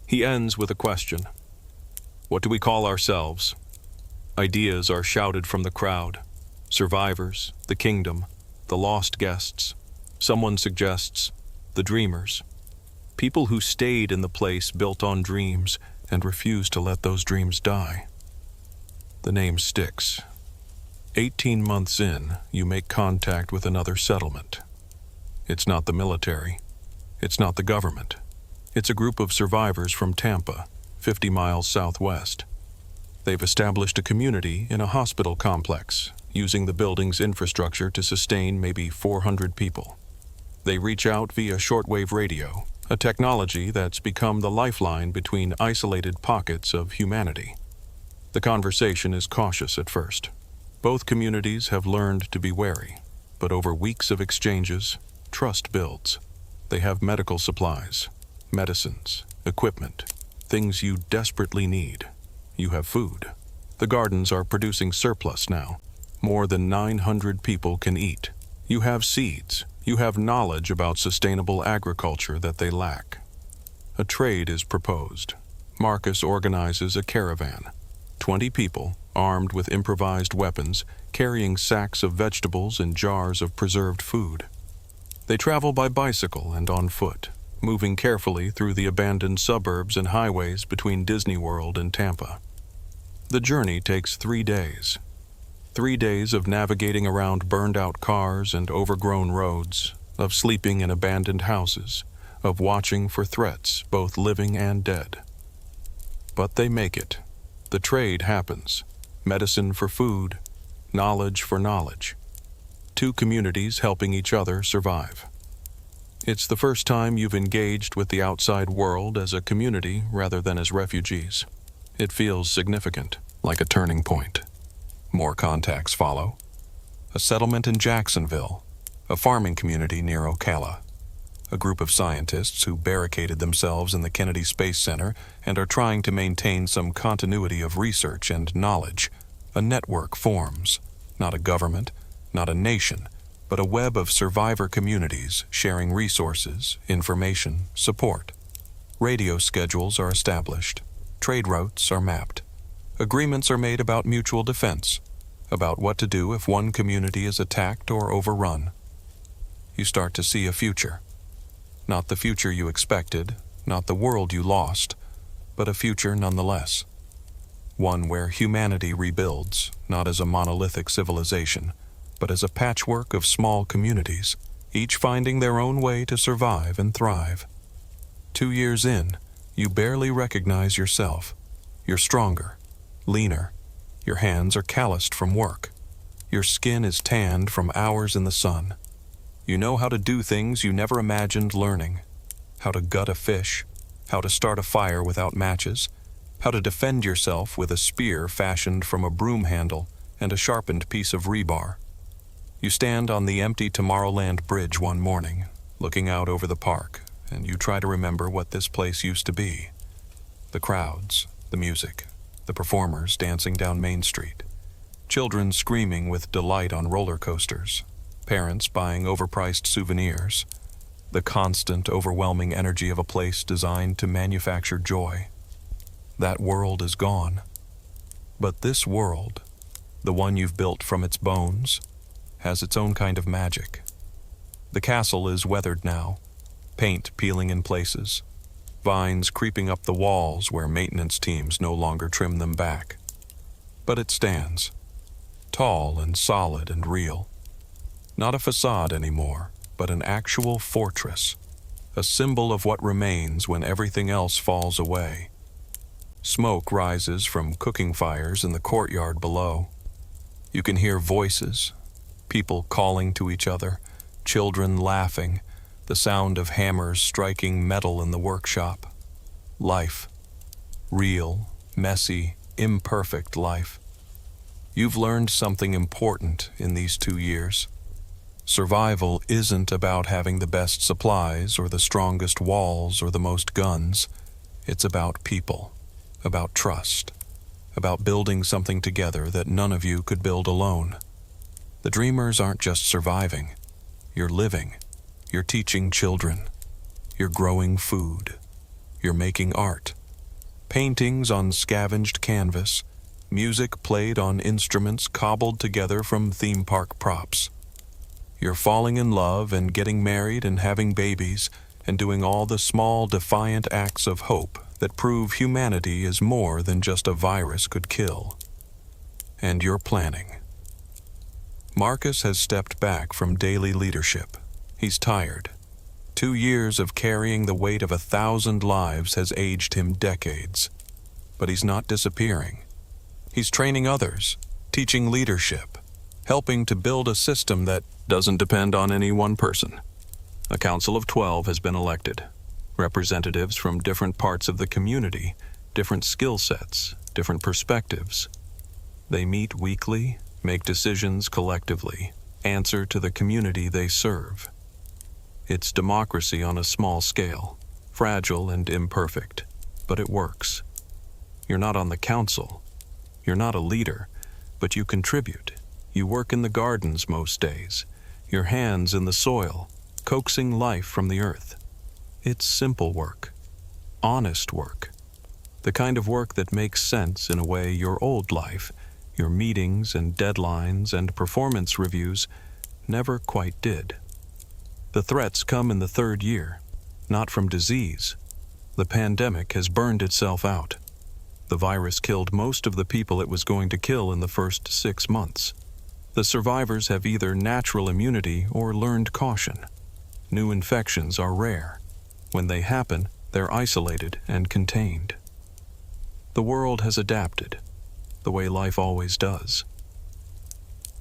He ends with a question. What do we call ourselves? Ideas are shouted from the crowd. Survivors, the kingdom, the lost guests. Someone suggests, the dreamers. People who stayed in the place built on dreams and refused to let those dreams die. The name sticks. 18 months in, you make contact with another settlement. It's not the military. It's not the government. It's a group of survivors from Tampa, 50 miles southwest. They've established a community in a hospital complex, using the building's infrastructure to sustain maybe 400 people. They reach out via shortwave radio, a technology that's become the lifeline between isolated pockets of humanity. The conversation is cautious at first. Both communities have learned to be wary, but over weeks of exchanges, trust builds. They have medical supplies, medicines, equipment, things you desperately need. You have food. The gardens are producing surplus now. More than 900 people can eat. You have seeds. You have knowledge about sustainable agriculture that they lack. A trade is proposed. Marcus organizes a caravan. 20 people, armed with improvised weapons, carrying sacks of vegetables and jars of preserved food. They travel by bicycle and on foot, moving carefully through the abandoned suburbs and highways between Disney World and Tampa. The journey takes 3 days. 3 days of navigating around burned-out cars and overgrown roads, of sleeping in abandoned houses, of watching for threats, both living and dead. But they make it. The trade happens. Medicine for food, knowledge for knowledge. 2 communities helping each other survive. It's the first time you've engaged with the outside world as a community rather than as refugees. It feels significant, like a turning point. More contacts follow. A settlement in Jacksonville, a farming community near Ocala. A group of scientists who barricaded themselves in the Kennedy Space Center and are trying to maintain some continuity of research and knowledge. A network forms, not a government, not a nation, but a web of survivor communities sharing resources, information, support. Radio schedules are established. Trade routes are mapped. Agreements are made about mutual defense, about what to do if one community is attacked or overrun. You start to see a future. Not the future you expected, not the world you lost, but a future nonetheless. One where humanity rebuilds, not as a monolithic civilization, but as a patchwork of small communities, each finding their own way to survive and thrive. 2 years in, you barely recognize yourself. You're stronger, leaner. Your hands are calloused from work. Your skin is tanned from hours in the sun. You know how to do things you never imagined learning. How to gut a fish, how to start a fire without matches, how to defend yourself with a spear fashioned from a broom handle and a sharpened piece of rebar. You stand on the empty Tomorrowland Bridge one morning, looking out over the park, and you try to remember what this place used to be. The crowds, the music, the performers dancing down Main Street, children screaming with delight on roller coasters, parents buying overpriced souvenirs, the constant, overwhelming energy of a place designed to manufacture joy. That world is gone. But this world, the one you've built from its bones, has its own kind of magic. The castle is weathered now, paint peeling in places, vines creeping up the walls where maintenance teams no longer trim them back. But it stands, tall and solid and real. Not a facade anymore, but an actual fortress, a symbol of what remains when everything else falls away. Smoke rises from cooking fires in the courtyard below. You can hear voices, people calling to each other, children laughing, the sound of hammers striking metal in the workshop. Life. Real, messy, imperfect life. You've learned something important in these 2 years. Survival isn't about having the best supplies or the strongest walls or the most guns. It's about people, about trust, about building something together that none of you could build alone. The dreamers aren't just surviving. You're living. You're teaching children. You're growing food. You're making art. Paintings on scavenged canvas, music played on instruments cobbled together from theme park props. You're falling in love and getting married and having babies and doing all the small, defiant acts of hope that prove humanity is more than just a virus could kill. And you're planning. Marcus has stepped back from daily leadership. He's tired. 2 years of carrying the weight of 1,000 lives has aged him decades. But he's not disappearing. He's training others, teaching leadership, helping to build a system that doesn't depend on any one person. A council of 12 has been elected. Representatives from different parts of the community, different skill sets, different perspectives. They meet weekly, make decisions collectively, answer to the community they serve. It's democracy on a small scale, fragile and imperfect, but it works. You're not on the council. You're not a leader, but you contribute. You work in the gardens most days, your hands in the soil, coaxing life from the earth. It's simple work, honest work, the kind of work that makes sense in a way your old life, your meetings and deadlines and performance reviews never quite did. The threats come in the 3rd year, not from disease. The pandemic has burned itself out. The virus killed most of the people it was going to kill in the first 6 months. The survivors have either natural immunity or learned caution. New infections are rare. When they happen, they're isolated and contained. The world has adapted, the way life always does.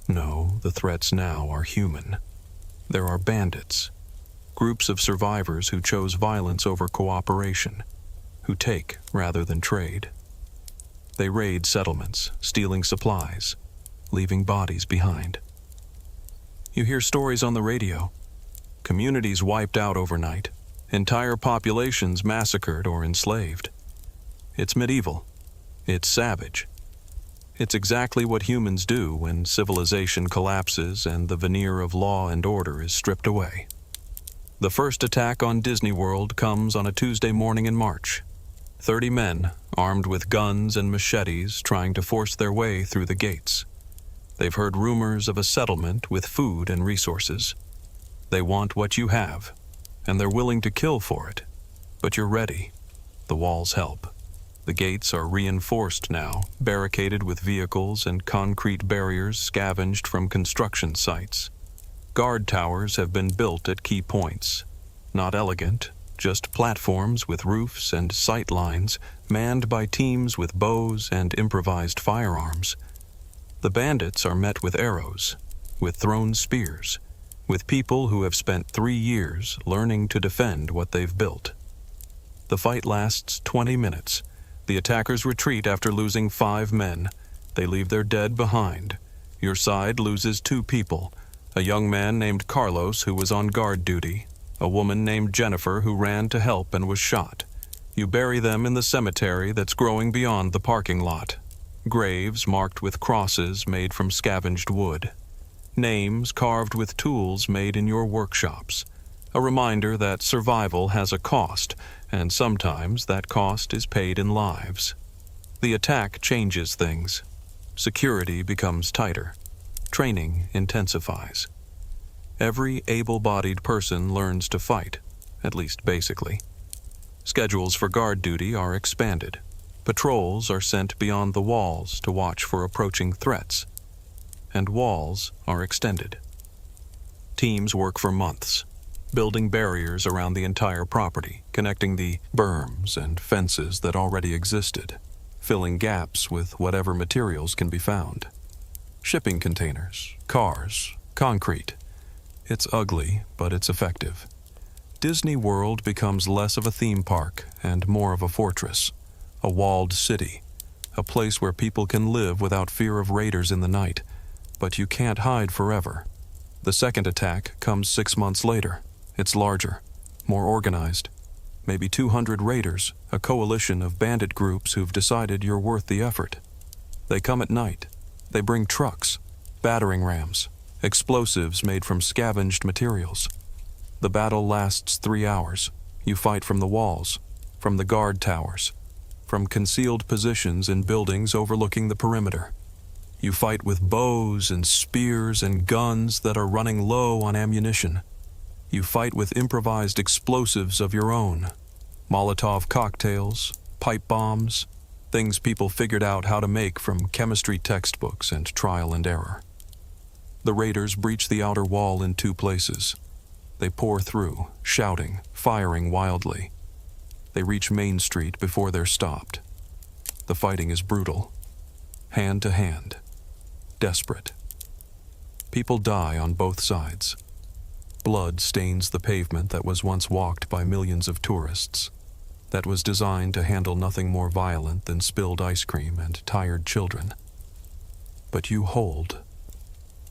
No, the threats now are human. There are bandits, groups of survivors who chose violence over cooperation, who take rather than trade. They raid settlements, stealing supplies, leaving bodies behind. You hear stories on the radio. Communities wiped out overnight, entire populations massacred or enslaved. It's medieval. It's savage. It's exactly what humans do when civilization collapses and the veneer of law and order is stripped away. The first attack on Disney World comes on a Tuesday morning in March. 30 men, armed with guns and machetes, trying to force their way through the gates. They've heard rumors of a settlement with food and resources. They want what you have, and they're willing to kill for it. But you're ready. The walls help. The gates are reinforced now, barricaded with vehicles and concrete barriers scavenged from construction sites. Guard towers have been built at key points. Not elegant, just platforms with roofs and sight lines, manned by teams with bows and improvised firearms. The bandits are met with arrows, with thrown spears, with people who have spent 3 years learning to defend what they've built. The fight lasts 20 minutes. The attackers retreat after losing 5 men. They leave their dead behind. Your side loses 2 people, a young man named Carlos who was on guard duty, a woman named Jennifer who ran to help and was shot. You bury them in the cemetery that's growing beyond the parking lot. Graves marked with crosses made from scavenged wood. Names carved with tools made in your workshops. A reminder that survival has a cost, and sometimes that cost is paid in lives. The attack changes things. Security becomes tighter. Training intensifies. Every able-bodied person learns to fight, at least basically. Schedules for guard duty are expanded. Patrols are sent beyond the walls to watch for approaching threats. And walls are extended. Teams work for months, building barriers around the entire property, connecting the berms and fences that already existed, filling gaps with whatever materials can be found. Shipping containers, cars, concrete. It's ugly, but it's effective. Disney World becomes less of a theme park and more of a fortress, a walled city, a place where people can live without fear of raiders in the night, but you can't hide forever. The second attack comes 6 months later. It's larger, more organized. Maybe 200 raiders, a coalition of bandit groups who've decided you're worth the effort. They come at night. They bring trucks, battering rams, explosives made from scavenged materials. The battle lasts 3 hours. You fight from the walls, from the guard towers, from concealed positions in buildings overlooking the perimeter. You fight with bows and spears and guns that are running low on ammunition. You fight with improvised explosives of your own. Molotov cocktails, pipe bombs, things people figured out how to make from chemistry textbooks and trial and error. The raiders breach the outer wall in 2 places. They pour through, shouting, firing wildly. They reach Main Street before they're stopped. The fighting is brutal. Hand to hand. Desperate. People die on both sides. Blood stains the pavement that was once walked by millions of tourists, that was designed to handle nothing more violent than spilled ice cream and tired children. But you hold.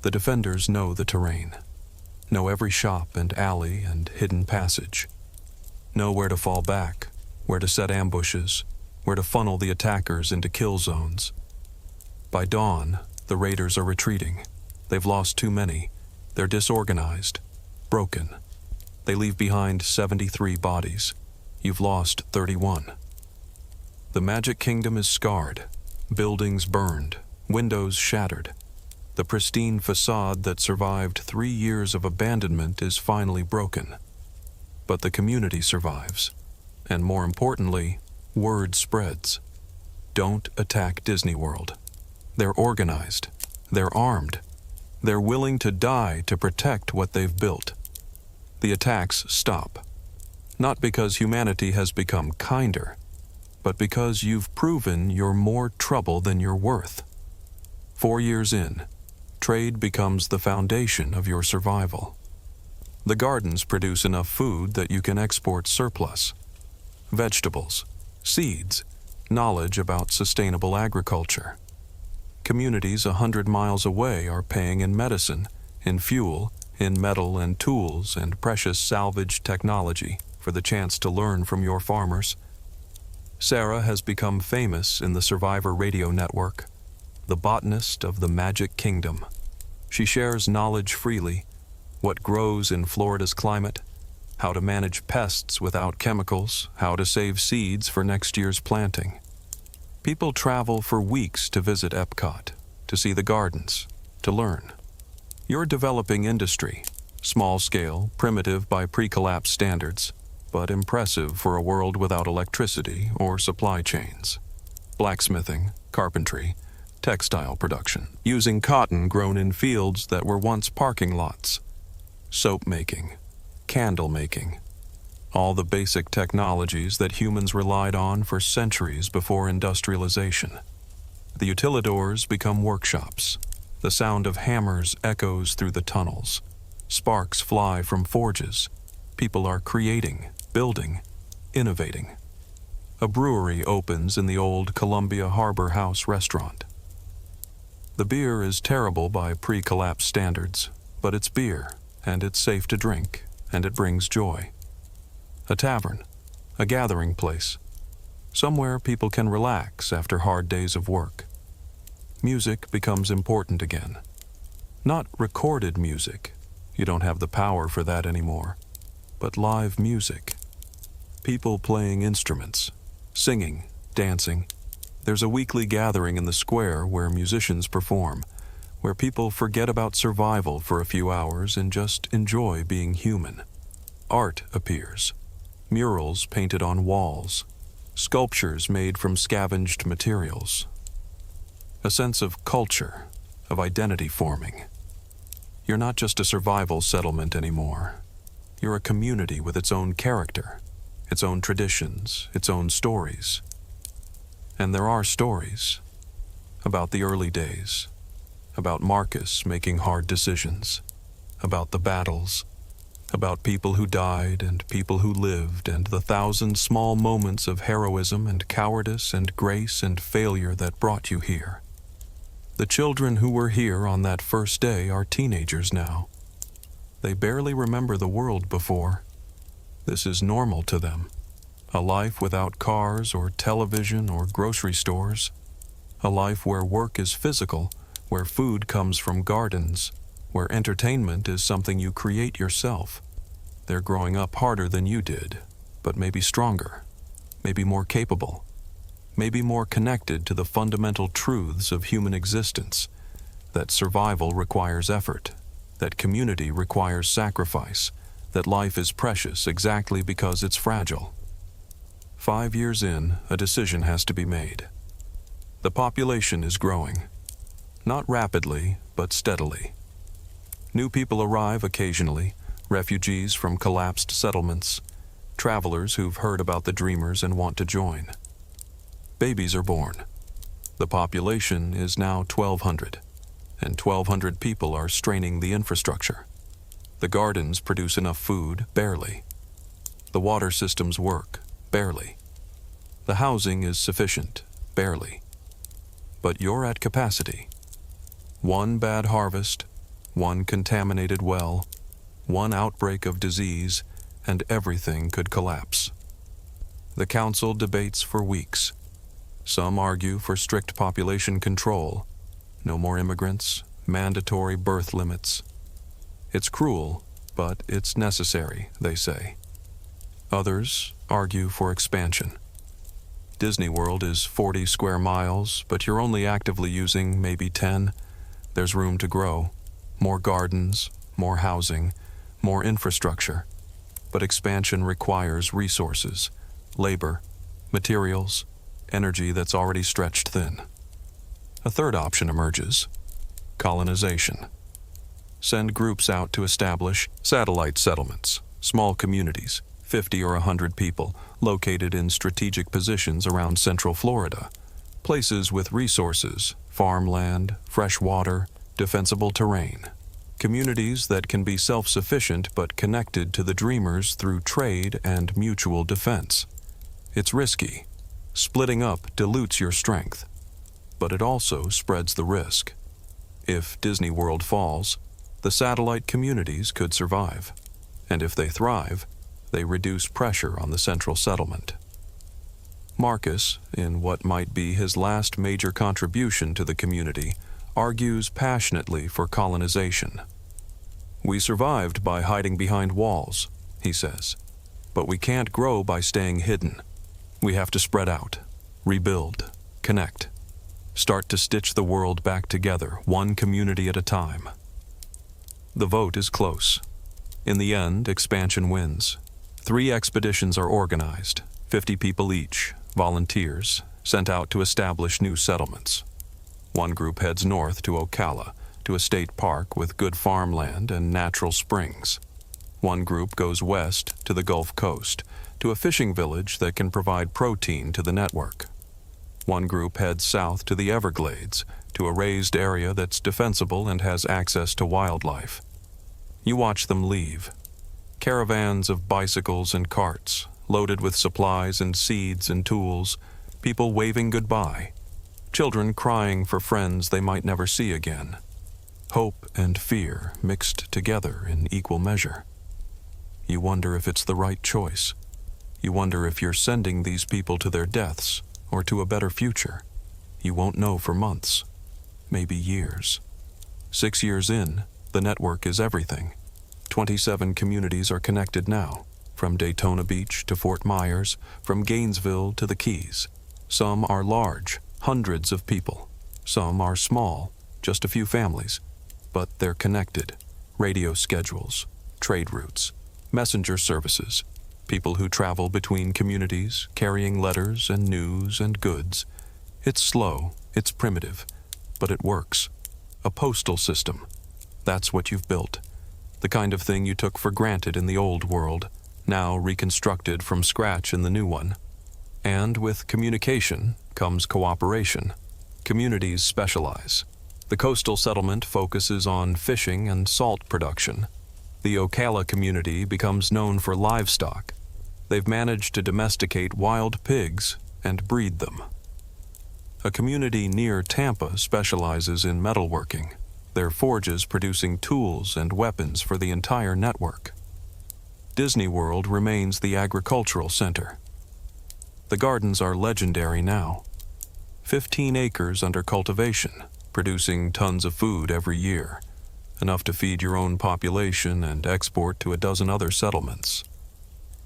The defenders know the terrain, know every shop and alley and hidden passage, know where to fall back, where to set ambushes, where to funnel the attackers into kill zones. By dawn, the raiders are retreating. They've lost too many. They're disorganized, broken. They leave behind 73 bodies. You've lost 31. The Magic Kingdom is scarred, buildings burned, windows shattered. The pristine facade that survived 3 years of abandonment is finally broken. But the community survives. And more importantly, word spreads. Don't attack Disney World. They're organized. They're armed. They're willing to die to protect what they've built. The attacks stop. Not because humanity has become kinder, but because you've proven you're more trouble than you're worth. 4 years in, trade becomes the foundation of your survival. The gardens produce enough food that you can export surplus. Vegetables, seeds, knowledge about sustainable agriculture. Communities 100 miles away are paying in medicine, in fuel, in metal and tools and precious salvage technology for the chance to learn from your farmers. Sarah has become famous in the Survivor radio network, the botanist of the Magic Kingdom. She shares knowledge freely, what grows in Florida's climate, how to manage pests without chemicals, how to save seeds for next year's planting. People travel for weeks to visit Epcot, to see the gardens, to learn. You're developing industry, small scale, primitive by pre-collapse standards, but impressive for a world without electricity or supply chains. Blacksmithing, carpentry, textile production, using cotton grown in fields that were once parking lots. Soap making, candle making, all the basic technologies that humans relied on for centuries before industrialization. The utilidors become workshops. The sound of hammers echoes through the tunnels. Sparks fly from forges. People are creating, building, innovating. A brewery opens in the old Columbia Harbor House restaurant. The beer is terrible by pre-collapse standards, but it's beer, and it's safe to drink, and it brings joy. A tavern, a gathering place, somewhere people can relax after hard days of work. Music becomes important again. Not recorded music, you don't have the power for that anymore, but live music. People playing instruments, singing, dancing. There's a weekly gathering in the square where musicians perform, where people forget about survival for a few hours and just enjoy being human. Art appears. Murals painted on walls, sculptures made from scavenged materials. A sense of culture, of identity forming. You're not just a survival settlement anymore. You're a community with its own character, its own traditions, its own stories. And there are stories about the early days, about Marcus making hard decisions, about the battles, about people who died and people who lived and the 1,000 small moments of heroism and cowardice and grace and failure that brought you here. The children who were here on that first day are teenagers now. They barely remember the world before. This is normal to them. A life without cars or television or grocery stores. A life where work is physical, where food comes from gardens, where entertainment is something you create yourself. They're growing up harder than you did, but maybe stronger, maybe more capable, maybe more connected to the fundamental truths of human existence, that survival requires effort, that community requires sacrifice, that life is precious exactly because it's fragile. 5 years in, a decision has to be made. The population is growing. Not rapidly, but steadily. New people arrive occasionally, refugees from collapsed settlements, travelers who've heard about the dreamers and want to join. Babies are born. The population is now 1,200, and 1,200 people are straining the infrastructure. The gardens produce enough food, barely. The water systems work, barely. The housing is sufficient, barely. But you're at capacity. One bad harvest, one contaminated well, one outbreak of disease, and everything could collapse. The council debates for weeks. Some argue for strict population control, no more immigrants, mandatory birth limits. It's cruel, but it's necessary, they say. Others argue for expansion. Disney World is 40 square miles, but you're only actively using maybe 10. There's room to grow. More gardens, more housing, more infrastructure. But expansion requires resources, labor, materials, energy that's already stretched thin. A third option emerges: colonization. Send groups out to establish satellite settlements, small communities, 50 or 100 people, located in strategic positions around Central Florida. Places with resources, farmland, fresh water, defensible terrain. Communities that can be self-sufficient but connected to the dreamers through trade and mutual defense. It's risky. Splitting up dilutes your strength, but it also spreads the risk. If Disney World falls, the satellite communities could survive, and if they thrive, they reduce pressure on the central settlement. Marcus, in what might be his last major contribution to the community, argues passionately for colonization. "We survived by hiding behind walls," he says, "but we can't grow by staying hidden. We have to spread out, rebuild, connect, start to stitch the world back together, one community at a time." The vote is close. In the end, expansion wins. 3 expeditions are organized, 50 people each, volunteers, sent out to establish new settlements. One group heads north to Ocala, to a state park with good farmland and natural springs. One group goes west to the Gulf Coast, to a fishing village that can provide protein to the network. One group heads south to the Everglades, to a raised area that's defensible and has access to wildlife. You watch them leave. Caravans of bicycles and carts, loaded with supplies and seeds and tools, people waving goodbye, children crying for friends they might never see again. Hope and fear mixed together in equal measure. You wonder if it's the right choice. You wonder if you're sending these people to their deaths or to a better future. You won't know for months, maybe years. 6 years in, the network is everything. 27 communities are connected now, from Daytona Beach to Fort Myers, from Gainesville to the Keys. Some are large, hundreds of people. Some are small, just a few families. But they're connected. Radio schedules, trade routes, messenger services, people who travel between communities, carrying letters and news and goods. It's slow, it's primitive, but it works. A postal system. That's what you've built. The kind of thing you took for granted in the old world, now reconstructed from scratch in the new one. And with communication comes cooperation. Communities specialize. The coastal settlement focuses on fishing and salt production. The Ocala community becomes known for livestock. They've managed to domesticate wild pigs and breed them. A community near Tampa specializes in metalworking. their forges producing tools and weapons for the entire network. Disney World remains the agricultural center. The gardens are legendary now. 15 acres under cultivation, producing tons of food every year, enough to feed your own population and export to a dozen other settlements.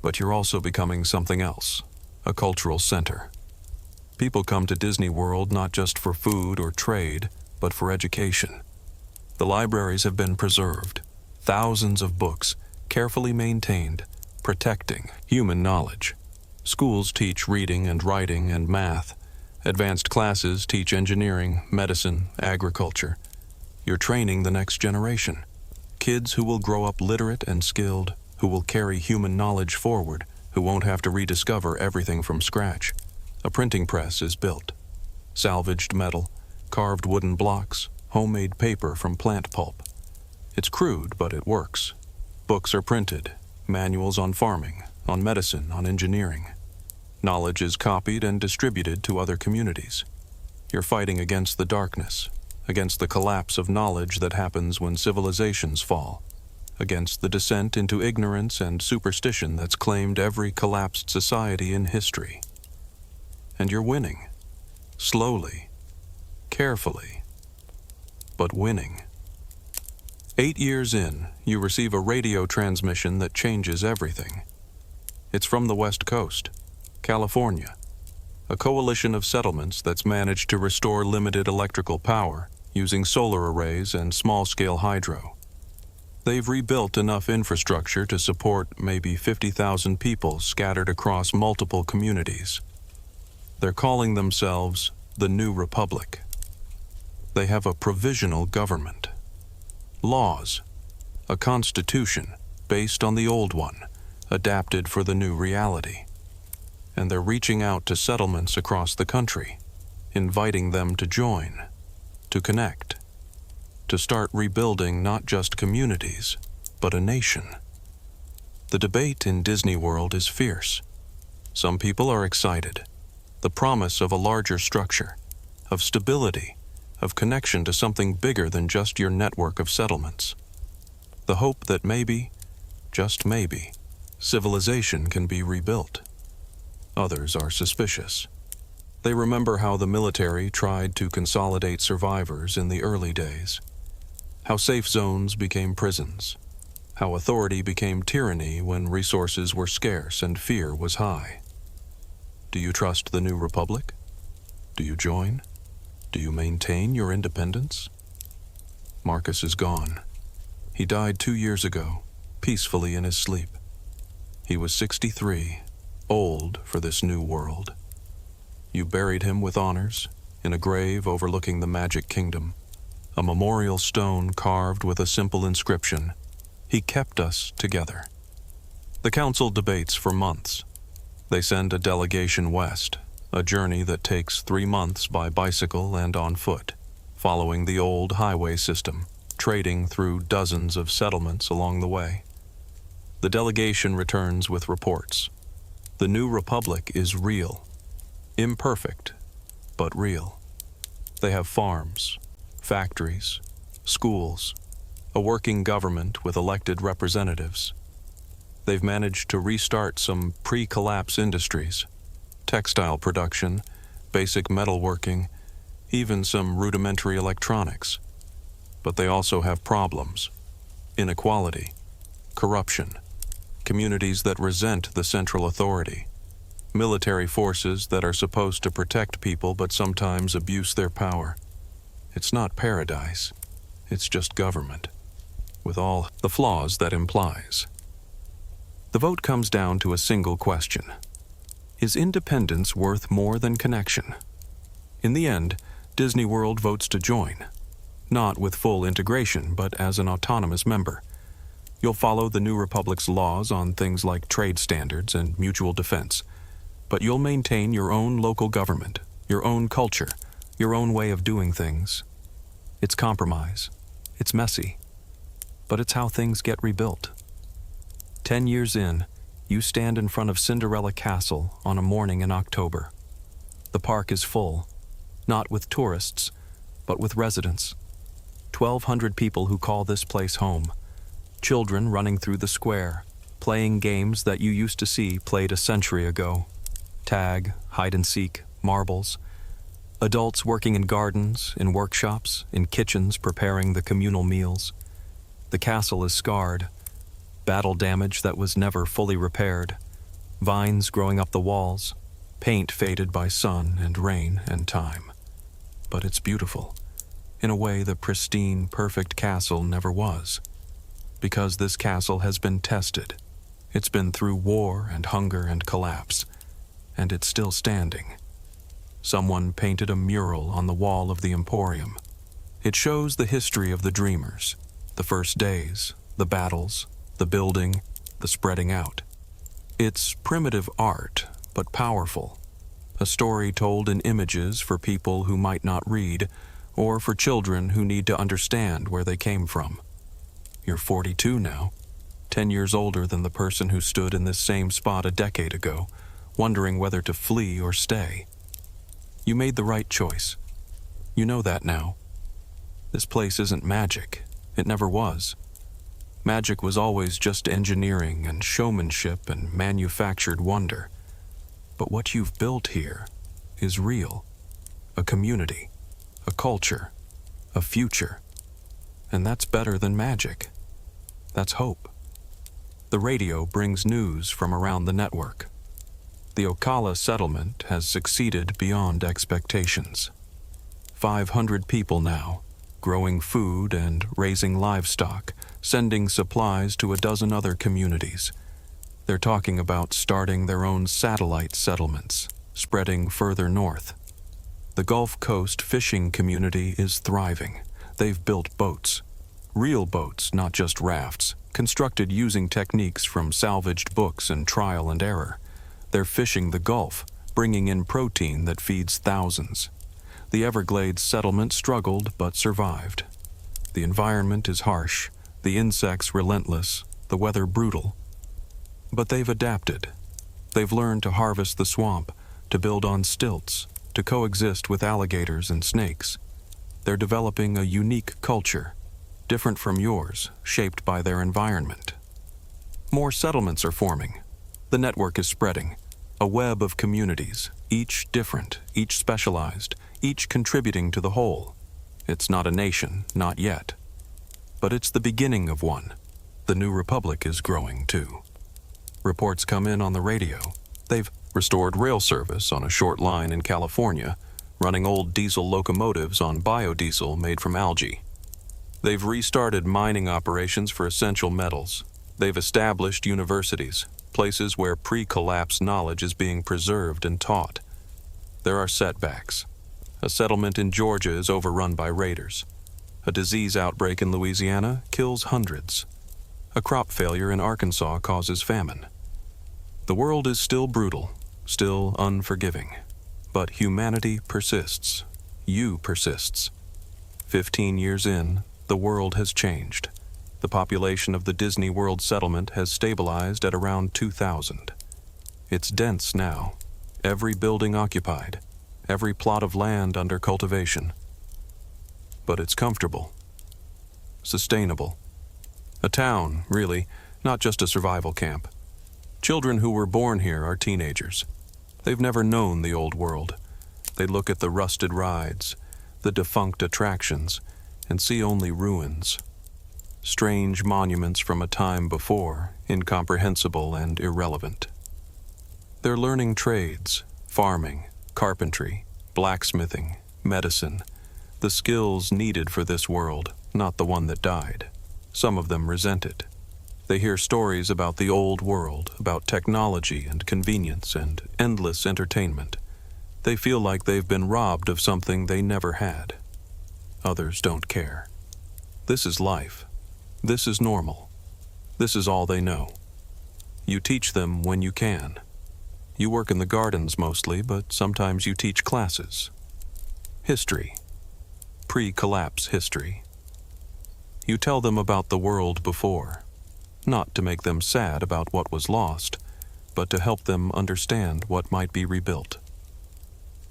But you're also becoming something else, a cultural center. People come to Disney World not just for food or trade, but for education. The libraries have been preserved, thousands of books, carefully maintained, protecting human knowledge. Schools teach reading and writing and math. Advanced classes teach engineering, medicine, agriculture. You're training the next generation. Kids who will grow up literate and skilled, who will carry human knowledge forward, who won't have to rediscover everything from scratch. A printing press is built. Salvaged metal, carved wooden blocks, homemade paper from plant pulp. It's crude, but it works. Books are printed, manuals on farming, on medicine, on engineering. Knowledge is copied and distributed to other communities. You're fighting against the darkness, against the collapse of knowledge that happens when civilizations fall, against the descent into ignorance and superstition that's claimed every collapsed society in history. And you're winning. Slowly, carefully, but winning. 8 years in, you receive a radio transmission that changes everything. It's from the West Coast, California, a coalition of settlements that's managed to restore limited electrical power using solar arrays and small-scale hydro. They've rebuilt enough infrastructure to support maybe 50,000 people scattered across multiple communities. They're calling themselves the New Republic. They have a provisional government. Laws, a constitution based on the old one, adapted for the new reality. And they're reaching out to settlements across the country, inviting them to join, to connect, to start rebuilding not just communities, but a nation. The debate in Disney World is fierce. Some people are excited. The promise of a larger structure, of stability, of connection to something bigger than just your network of settlements. The hope that maybe, just maybe, civilization can be rebuilt. Others are suspicious. They remember how the military tried to consolidate survivors in the early days, how safe zones became prisons, how authority became tyranny when resources were scarce and fear was high. Do you trust the New Republic? Do you join? Do you maintain your independence? Marcus is gone. He died 2 years ago, peacefully in his sleep. He was 63, old for this new world. You buried him with honors, in a grave overlooking the Magic Kingdom, a memorial stone carved with a simple inscription, "He kept us together." The council debates for months. They send a delegation west, a journey that takes 3 months by bicycle and on foot, following the old highway system, trading through dozens of settlements along the way. The delegation returns with reports. The New Republic is real, imperfect, but real. They have farms, factories, schools, a working government with elected representatives. They've managed to restart some pre-collapse industries, textile production, basic metalworking, even some rudimentary electronics. But they also have problems: inequality, corruption, communities that resent the central authority, military forces that are supposed to protect people but sometimes abuse their power. It's not paradise, it's just government, with all the flaws that implies. The vote comes down to a single question: is independence worth more than connection? In the end, Disney World votes to join, not with full integration, but as an autonomous member. You'll follow the New Republic's laws on things like trade standards and mutual defense, but you'll maintain your own local government, your own culture, your own way of doing things. It's compromise. It's messy. But it's how things get rebuilt. 10 years in, you stand in front of Cinderella Castle on a morning in October. The park is full, not with tourists, but with residents. 1,200 people who call this place home. Children running through the square, playing games that you used to see played a century ago. Tag, hide and seek, marbles. Adults working in gardens, in workshops, in kitchens preparing the communal meals. The castle is scarred. Battle damage that was never fully repaired. Vines growing up the walls. Paint faded by sun and rain and time. But it's beautiful, in a way the pristine, perfect castle never was. Because this castle has been tested. It's been through war and hunger and collapse, and it's still standing. Someone painted a mural on the wall of the Emporium. It shows the history of the dreamers, the first days, the battles, the building, the spreading out. It's primitive art, but powerful. A story told in images for people who might not read, or for children who need to understand where they came from. You're 42 now, 10 years older than the person who stood in this same spot a decade ago, wondering whether to flee or stay. You made the right choice. You know that now. This place isn't magic. It never was. Magic was always just engineering and showmanship and manufactured wonder. But what you've built here is real. A community, a culture, a future. And that's better than magic. That's hope. The radio brings news from around the network. The Ocala settlement has succeeded beyond expectations. 500 people now, growing food and raising livestock, sending supplies to a dozen other communities. They're talking about starting their own satellite settlements, spreading further north. The Gulf Coast fishing community is thriving. They've built boats. Real boats, not just rafts, constructed using techniques from salvaged books and trial and error. They're fishing the Gulf, bringing in protein that feeds thousands. The Everglades settlement struggled but survived. The environment is harsh, the insects relentless, the weather brutal. But they've adapted. They've learned to harvest the swamp, to build on stilts, to coexist with alligators and snakes. They're developing a unique culture, different from yours, shaped by their environment. More settlements are forming. The network is spreading. A web of communities, each different, each specialized, each contributing to the whole. It's not a nation, not yet. But it's the beginning of one. The new republic is growing, too. Reports come in on the radio. They've restored rail service on a short line in California, running old diesel locomotives on biodiesel made from algae. They've restarted mining operations for essential metals. They've established universities, places where pre-collapse knowledge is being preserved and taught. There are setbacks. A settlement in Georgia is overrun by raiders. A disease outbreak in Louisiana kills hundreds. A crop failure in Arkansas causes famine. The world is still brutal, still unforgiving. But humanity persists. You persists. 15 years in, the world has changed. The population of the Disney World settlement has stabilized at around 2,000. It's dense now, every building occupied, every plot of land under cultivation. But it's comfortable, sustainable. A town, really, not just a survival camp. Children who were born here are teenagers. They've never known the old world. They look at the rusted rides, the defunct attractions, and see only ruins. Strange monuments from a time before, incomprehensible and irrelevant. They're learning trades, farming, carpentry, blacksmithing, medicine, the skills needed for this world, not the one that died. Some of them resent it. They hear stories about the old world, about technology and convenience and endless entertainment. They feel like they've been robbed of something they never had. Others don't care. This is life. This is normal. This is all they know. You teach them when you can. You work in the gardens mostly, but sometimes you teach classes. History. Pre-collapse history. You tell them about the world before, not to make them sad about what was lost, but to help them understand what might be rebuilt.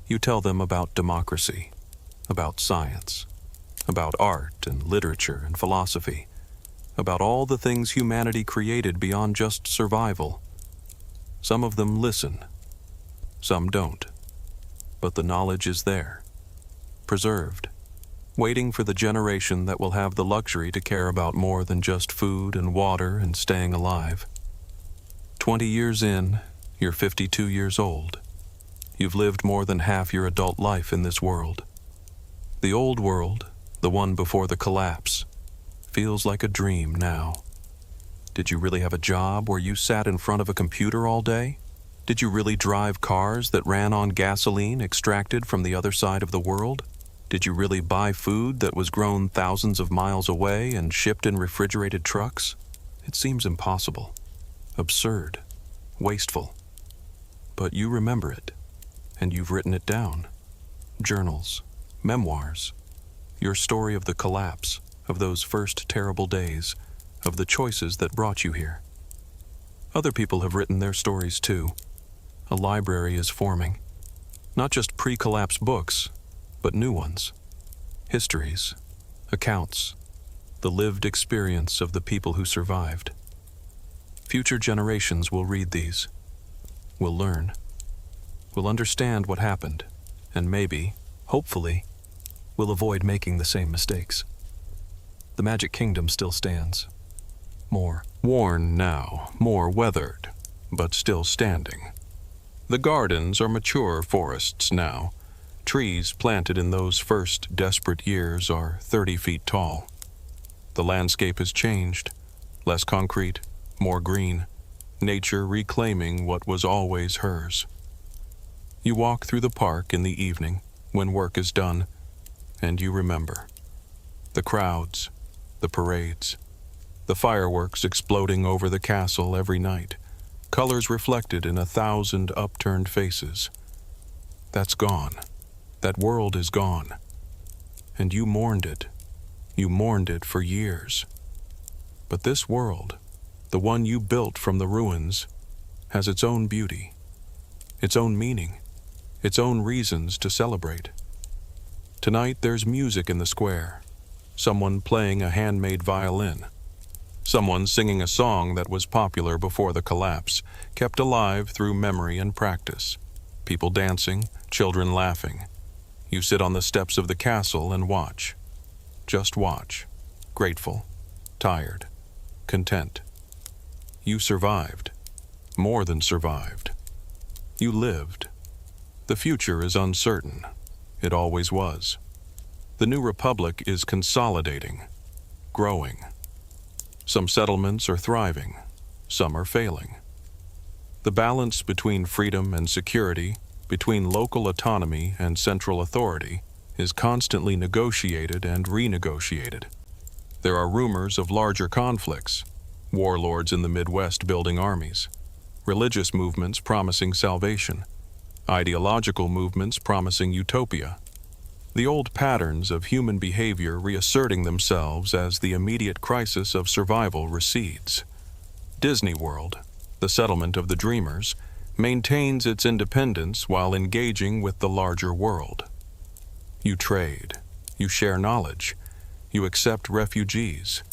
You tell them about democracy, about science, about art and literature and philosophy, about all the things humanity created beyond just survival. Some of them listen, some don't, but the knowledge is there, preserved, waiting for the generation that will have the luxury to care about more than just food and water and staying alive. 20 years in, you're 52 years old. You've lived more than half your adult life in this world. The old world, the one before the collapse, feels like a dream now. Did you really have a job where you sat in front of a computer all day? Did you really drive cars that ran on gasoline extracted from the other side of the world? Did you really buy food that was grown thousands of miles away and shipped in refrigerated trucks? It seems impossible, absurd, wasteful. But you remember it, and you've written it down. Journals, memoirs, your story of the collapse, of those first terrible days, of the choices that brought you here. Other people have written their stories too. A library is forming. Not just pre-collapse books, but new ones. Histories, accounts, the lived experience of the people who survived. Future generations will read these, will learn, will understand what happened, and maybe, hopefully, will avoid making the same mistakes. The Magic Kingdom still stands. More worn now, more weathered, but still standing. The gardens are mature forests now. Trees planted in those first desperate years are 30 feet tall. The landscape has changed, less concrete, more green, nature reclaiming what was always hers. You walk through the park in the evening when work is done, and you remember. The crowds, the parades, the fireworks exploding over the castle every night, colors reflected in 1,000 upturned faces. That's gone. That world is gone. And you mourned it. You mourned it for years. But this world, the one you built from the ruins, has its own beauty, its own meaning, its own reasons to celebrate. Tonight there's music in the square, someone playing a handmade violin, someone singing a song that was popular before the collapse, kept alive through memory and practice, people dancing, children laughing. You sit on the steps of the castle and watch. Just watch. Grateful. Tired. Content. You survived. More than survived. You lived. The future is uncertain. It always was. The new republic is consolidating, growing. Some settlements are thriving. Some are failing. The balance between freedom and security, between local autonomy and central authority, is constantly negotiated and renegotiated. There are rumors of larger conflicts, warlords in the Midwest building armies, religious movements promising salvation, ideological movements promising utopia, the old patterns of human behavior reasserting themselves as the immediate crisis of survival recedes. Disney World, the settlement of the dreamers, maintains its independence while engaging with the larger world. You trade, you share knowledge, you accept refugees,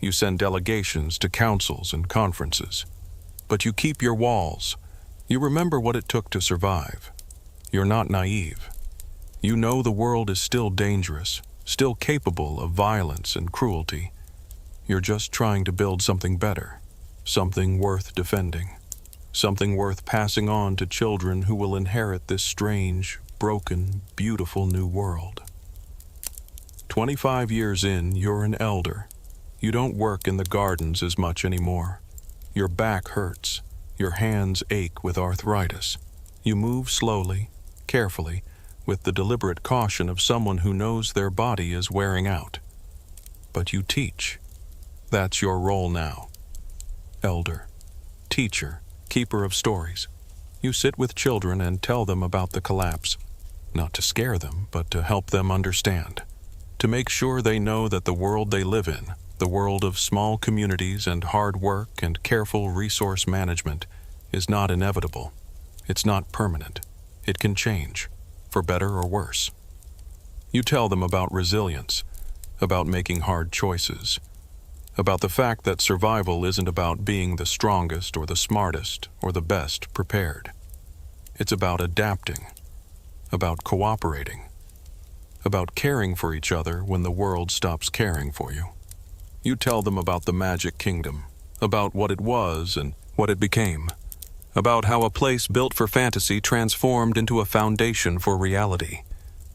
you send delegations to councils and conferences. But you keep your walls. You remember what it took to survive. You're not naive. You know the world is still dangerous, still capable of violence and cruelty. You're just trying to build something better, something worth defending, something worth passing on to children who will inherit this strange, broken, beautiful new world. 25 years in, you're an elder. You don't work in the gardens as much anymore. Your back hurts. Your hands ache with arthritis. You move slowly, carefully, with the deliberate caution of someone who knows their body is wearing out. But you teach. That's your role now. Elder, teacher, keeper of stories. You sit with children and tell them about the collapse, not to scare them, but to help them understand, to make sure they know that the world they live in, the world of small communities and hard work and careful resource management, is not inevitable. It's not permanent. It can change, for better or worse. You tell them about resilience, about making hard choices, about the fact that survival isn't about being the strongest or the smartest or the best prepared. It's about adapting, about cooperating, about caring for each other when the world stops caring for you. You tell them about the Magic Kingdom, about what it was and what it became, about how a place built for fantasy transformed into a foundation for reality.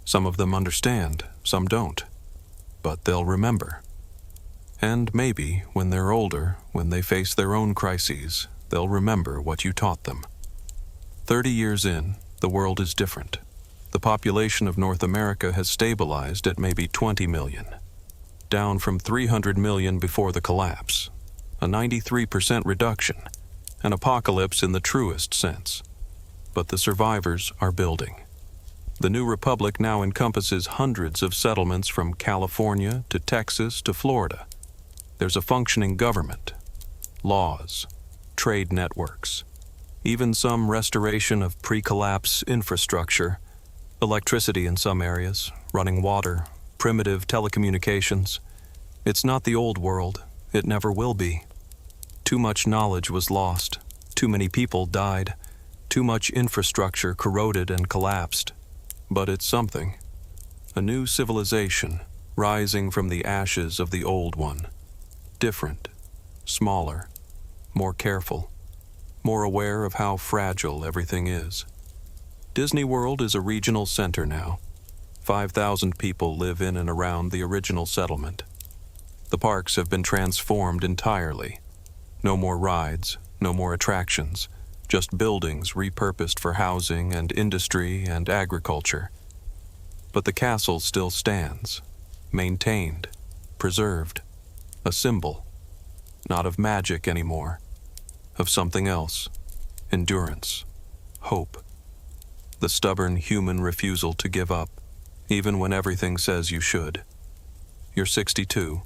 Some of them understand, some don't, but they'll remember. And maybe, when they're older, when they face their own crises, they'll remember what you taught them. 30 years in, the world is different. The population of North America has stabilized at maybe 20 million, down from 300 million before the collapse, a 93% reduction, an apocalypse in the truest sense. But the survivors are building. The new republic now encompasses hundreds of settlements from California to Texas to Florida. There's a functioning government, laws, trade networks, even some restoration of pre-collapse infrastructure, electricity in some areas, running water, primitive telecommunications. It's not the old world. It never will be. Too much knowledge was lost. Too many people died. Too much infrastructure corroded and collapsed. But it's something. A new civilization, rising from the ashes of the old one. Different, smaller, more careful, more aware of how fragile everything is. Disney World is a regional center now. 5,000 people live in and around the original settlement. The parks have been transformed entirely. No more rides, no more attractions, just buildings repurposed for housing and industry and agriculture. But the castle still stands, maintained, preserved, a symbol, not of magic anymore, of something else, endurance, hope. The stubborn human refusal to give up, even when everything says you should. You're 62,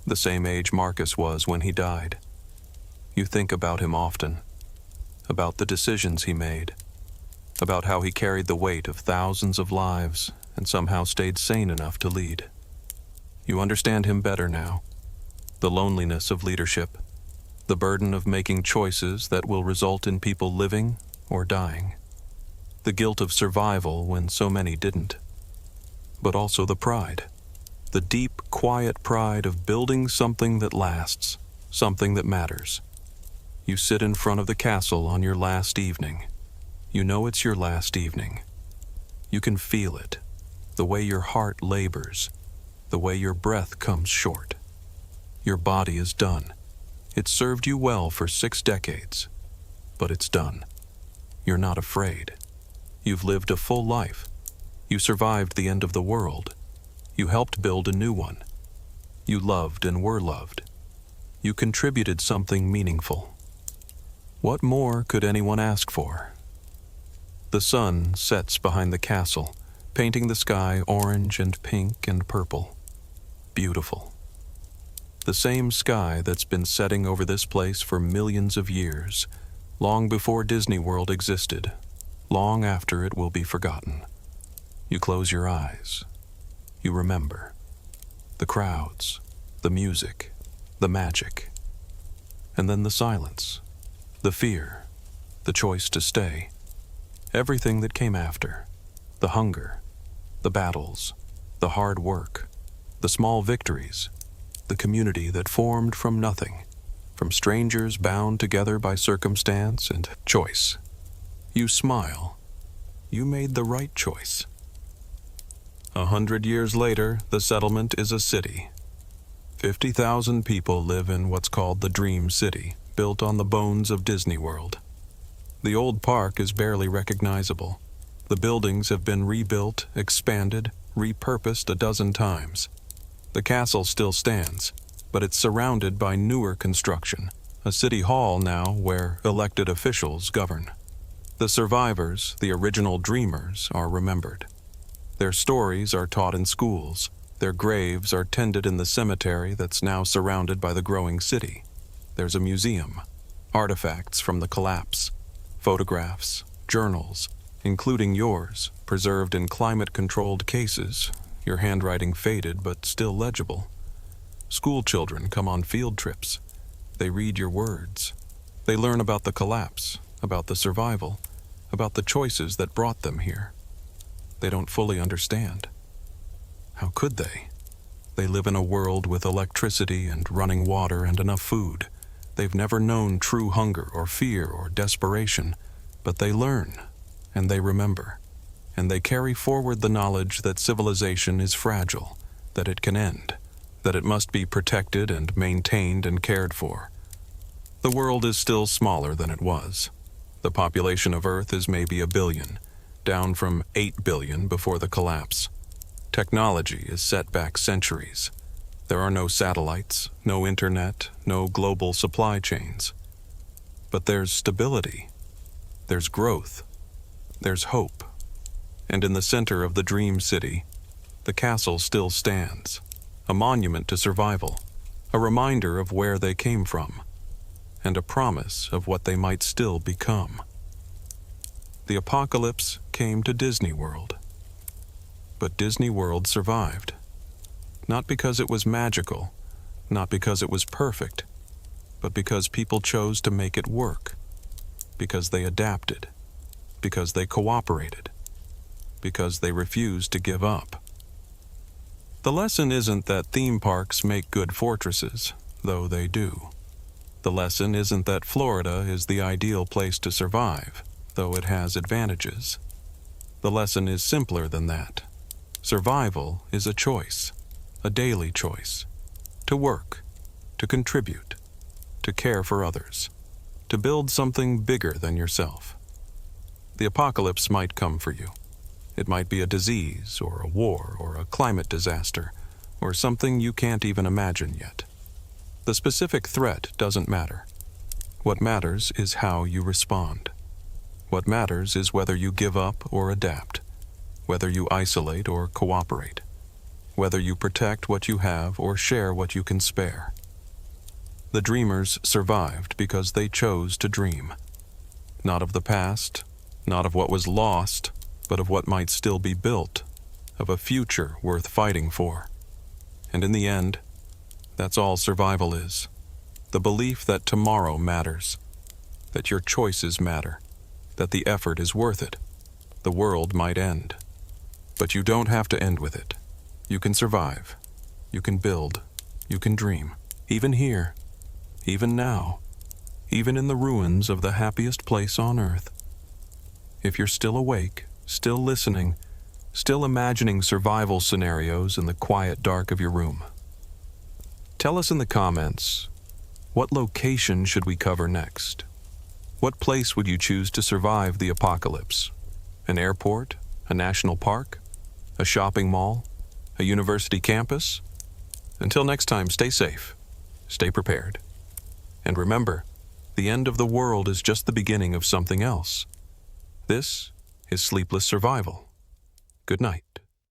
the same age Marcus was when he died. You think about him often, about the decisions he made, about how he carried the weight of thousands of lives and somehow stayed sane enough to lead. You understand him better now, the loneliness of leadership, the burden of making choices that will result in people living or dying. The guilt of survival when so many didn't. But also the pride. The deep, quiet pride of building something that lasts, something that matters. You sit in front of the castle on your last evening. You know it's your last evening. You can feel it, the way your heart labors, the way your breath comes short. Your body is done. It served you well for 6 decades, but it's done. You're not afraid. You've lived a full life. You survived the end of the world. You helped build a new one. You loved and were loved. You contributed something meaningful. What more could anyone ask for? The sun sets behind the castle, painting the sky orange and pink and purple. Beautiful. The same sky that's been setting over this place for millions of years, long before Disney World existed, long after it will be forgotten. You close your eyes. You remember. The crowds, the music, the magic. And then the silence, the fear, the choice to stay. Everything that came after. The hunger, the battles, the hard work, the small victories, the community that formed from nothing, from strangers bound together by circumstance and choice. You smile. You made the right choice. 100 years later, the settlement is a city. 50,000 people live in what's called the Dream City, built on the bones of Disney World. The old park is barely recognizable. The buildings have been rebuilt, expanded, repurposed a dozen times. The castle still stands, but it's surrounded by newer construction, a city hall now where elected officials govern. The survivors, the original dreamers, are remembered. Their stories are taught in schools. Their graves are tended in the cemetery that's now surrounded by the growing city. There's a museum, artifacts from the collapse, photographs, journals, including yours, preserved in climate-controlled cases. your handwriting faded but still legible. School children come on field trips. They read your words. They learn about the collapse, about the survival, about the choices that brought them here. They don't fully understand. How could they? They live in a world with electricity and running water and enough food. They've never known true hunger or fear or desperation, but they learn, and they remember, and they carry forward the knowledge that civilization is fragile, that it can end, that it must be protected and maintained and cared for. The world is still smaller than it was. The population of Earth is maybe 1 billion, down from 8 billion before the collapse. Technology is set back centuries. There are no satellites, no internet, no global supply chains. But there's stability. There's growth. There's hope. And in the center of the dream city, the castle still stands, a monument to survival, a reminder of where they came from, and a promise of what they might still become. The apocalypse came to Disney World. But Disney World survived. Not because it was magical, not because it was perfect, but because people chose to make it work, because they adapted, because they cooperated, because they refused to give up. The lesson isn't that theme parks make good fortresses, though they do. The lesson isn't that Florida is the ideal place to survive, though it has advantages. The lesson is simpler than that. Survival is a choice, a daily choice, to work, to contribute, to care for others, to build something bigger than yourself. The apocalypse might come for you. It might be a disease, or a war, or a climate disaster, or something you can't even imagine yet. The specific threat doesn't matter. What matters is how you respond. What matters is whether you give up or adapt, whether you isolate or cooperate, whether you protect what you have or share what you can spare. The dreamers survived because they chose to dream. Not of the past, not of what was lost, but of what might still be built, of a future worth fighting for. And in the end, that's all survival is. The belief that tomorrow matters, that your choices matter, that the effort is worth it. The world might end. But you don't have to end with it. You can survive. You can build. You can dream. Even here. Even now. Even in the ruins of the happiest place on earth. If you're still awake, still listening, still imagining survival scenarios in the quiet dark of your room. Tell us in the comments, what location should we cover next? What place would you choose to survive the apocalypse? An airport? A national park? A shopping mall? A university campus? Until next time, stay safe, stay prepared. And remember, the end of the world is just the beginning of something else. This is Sleepless Survival. Good night.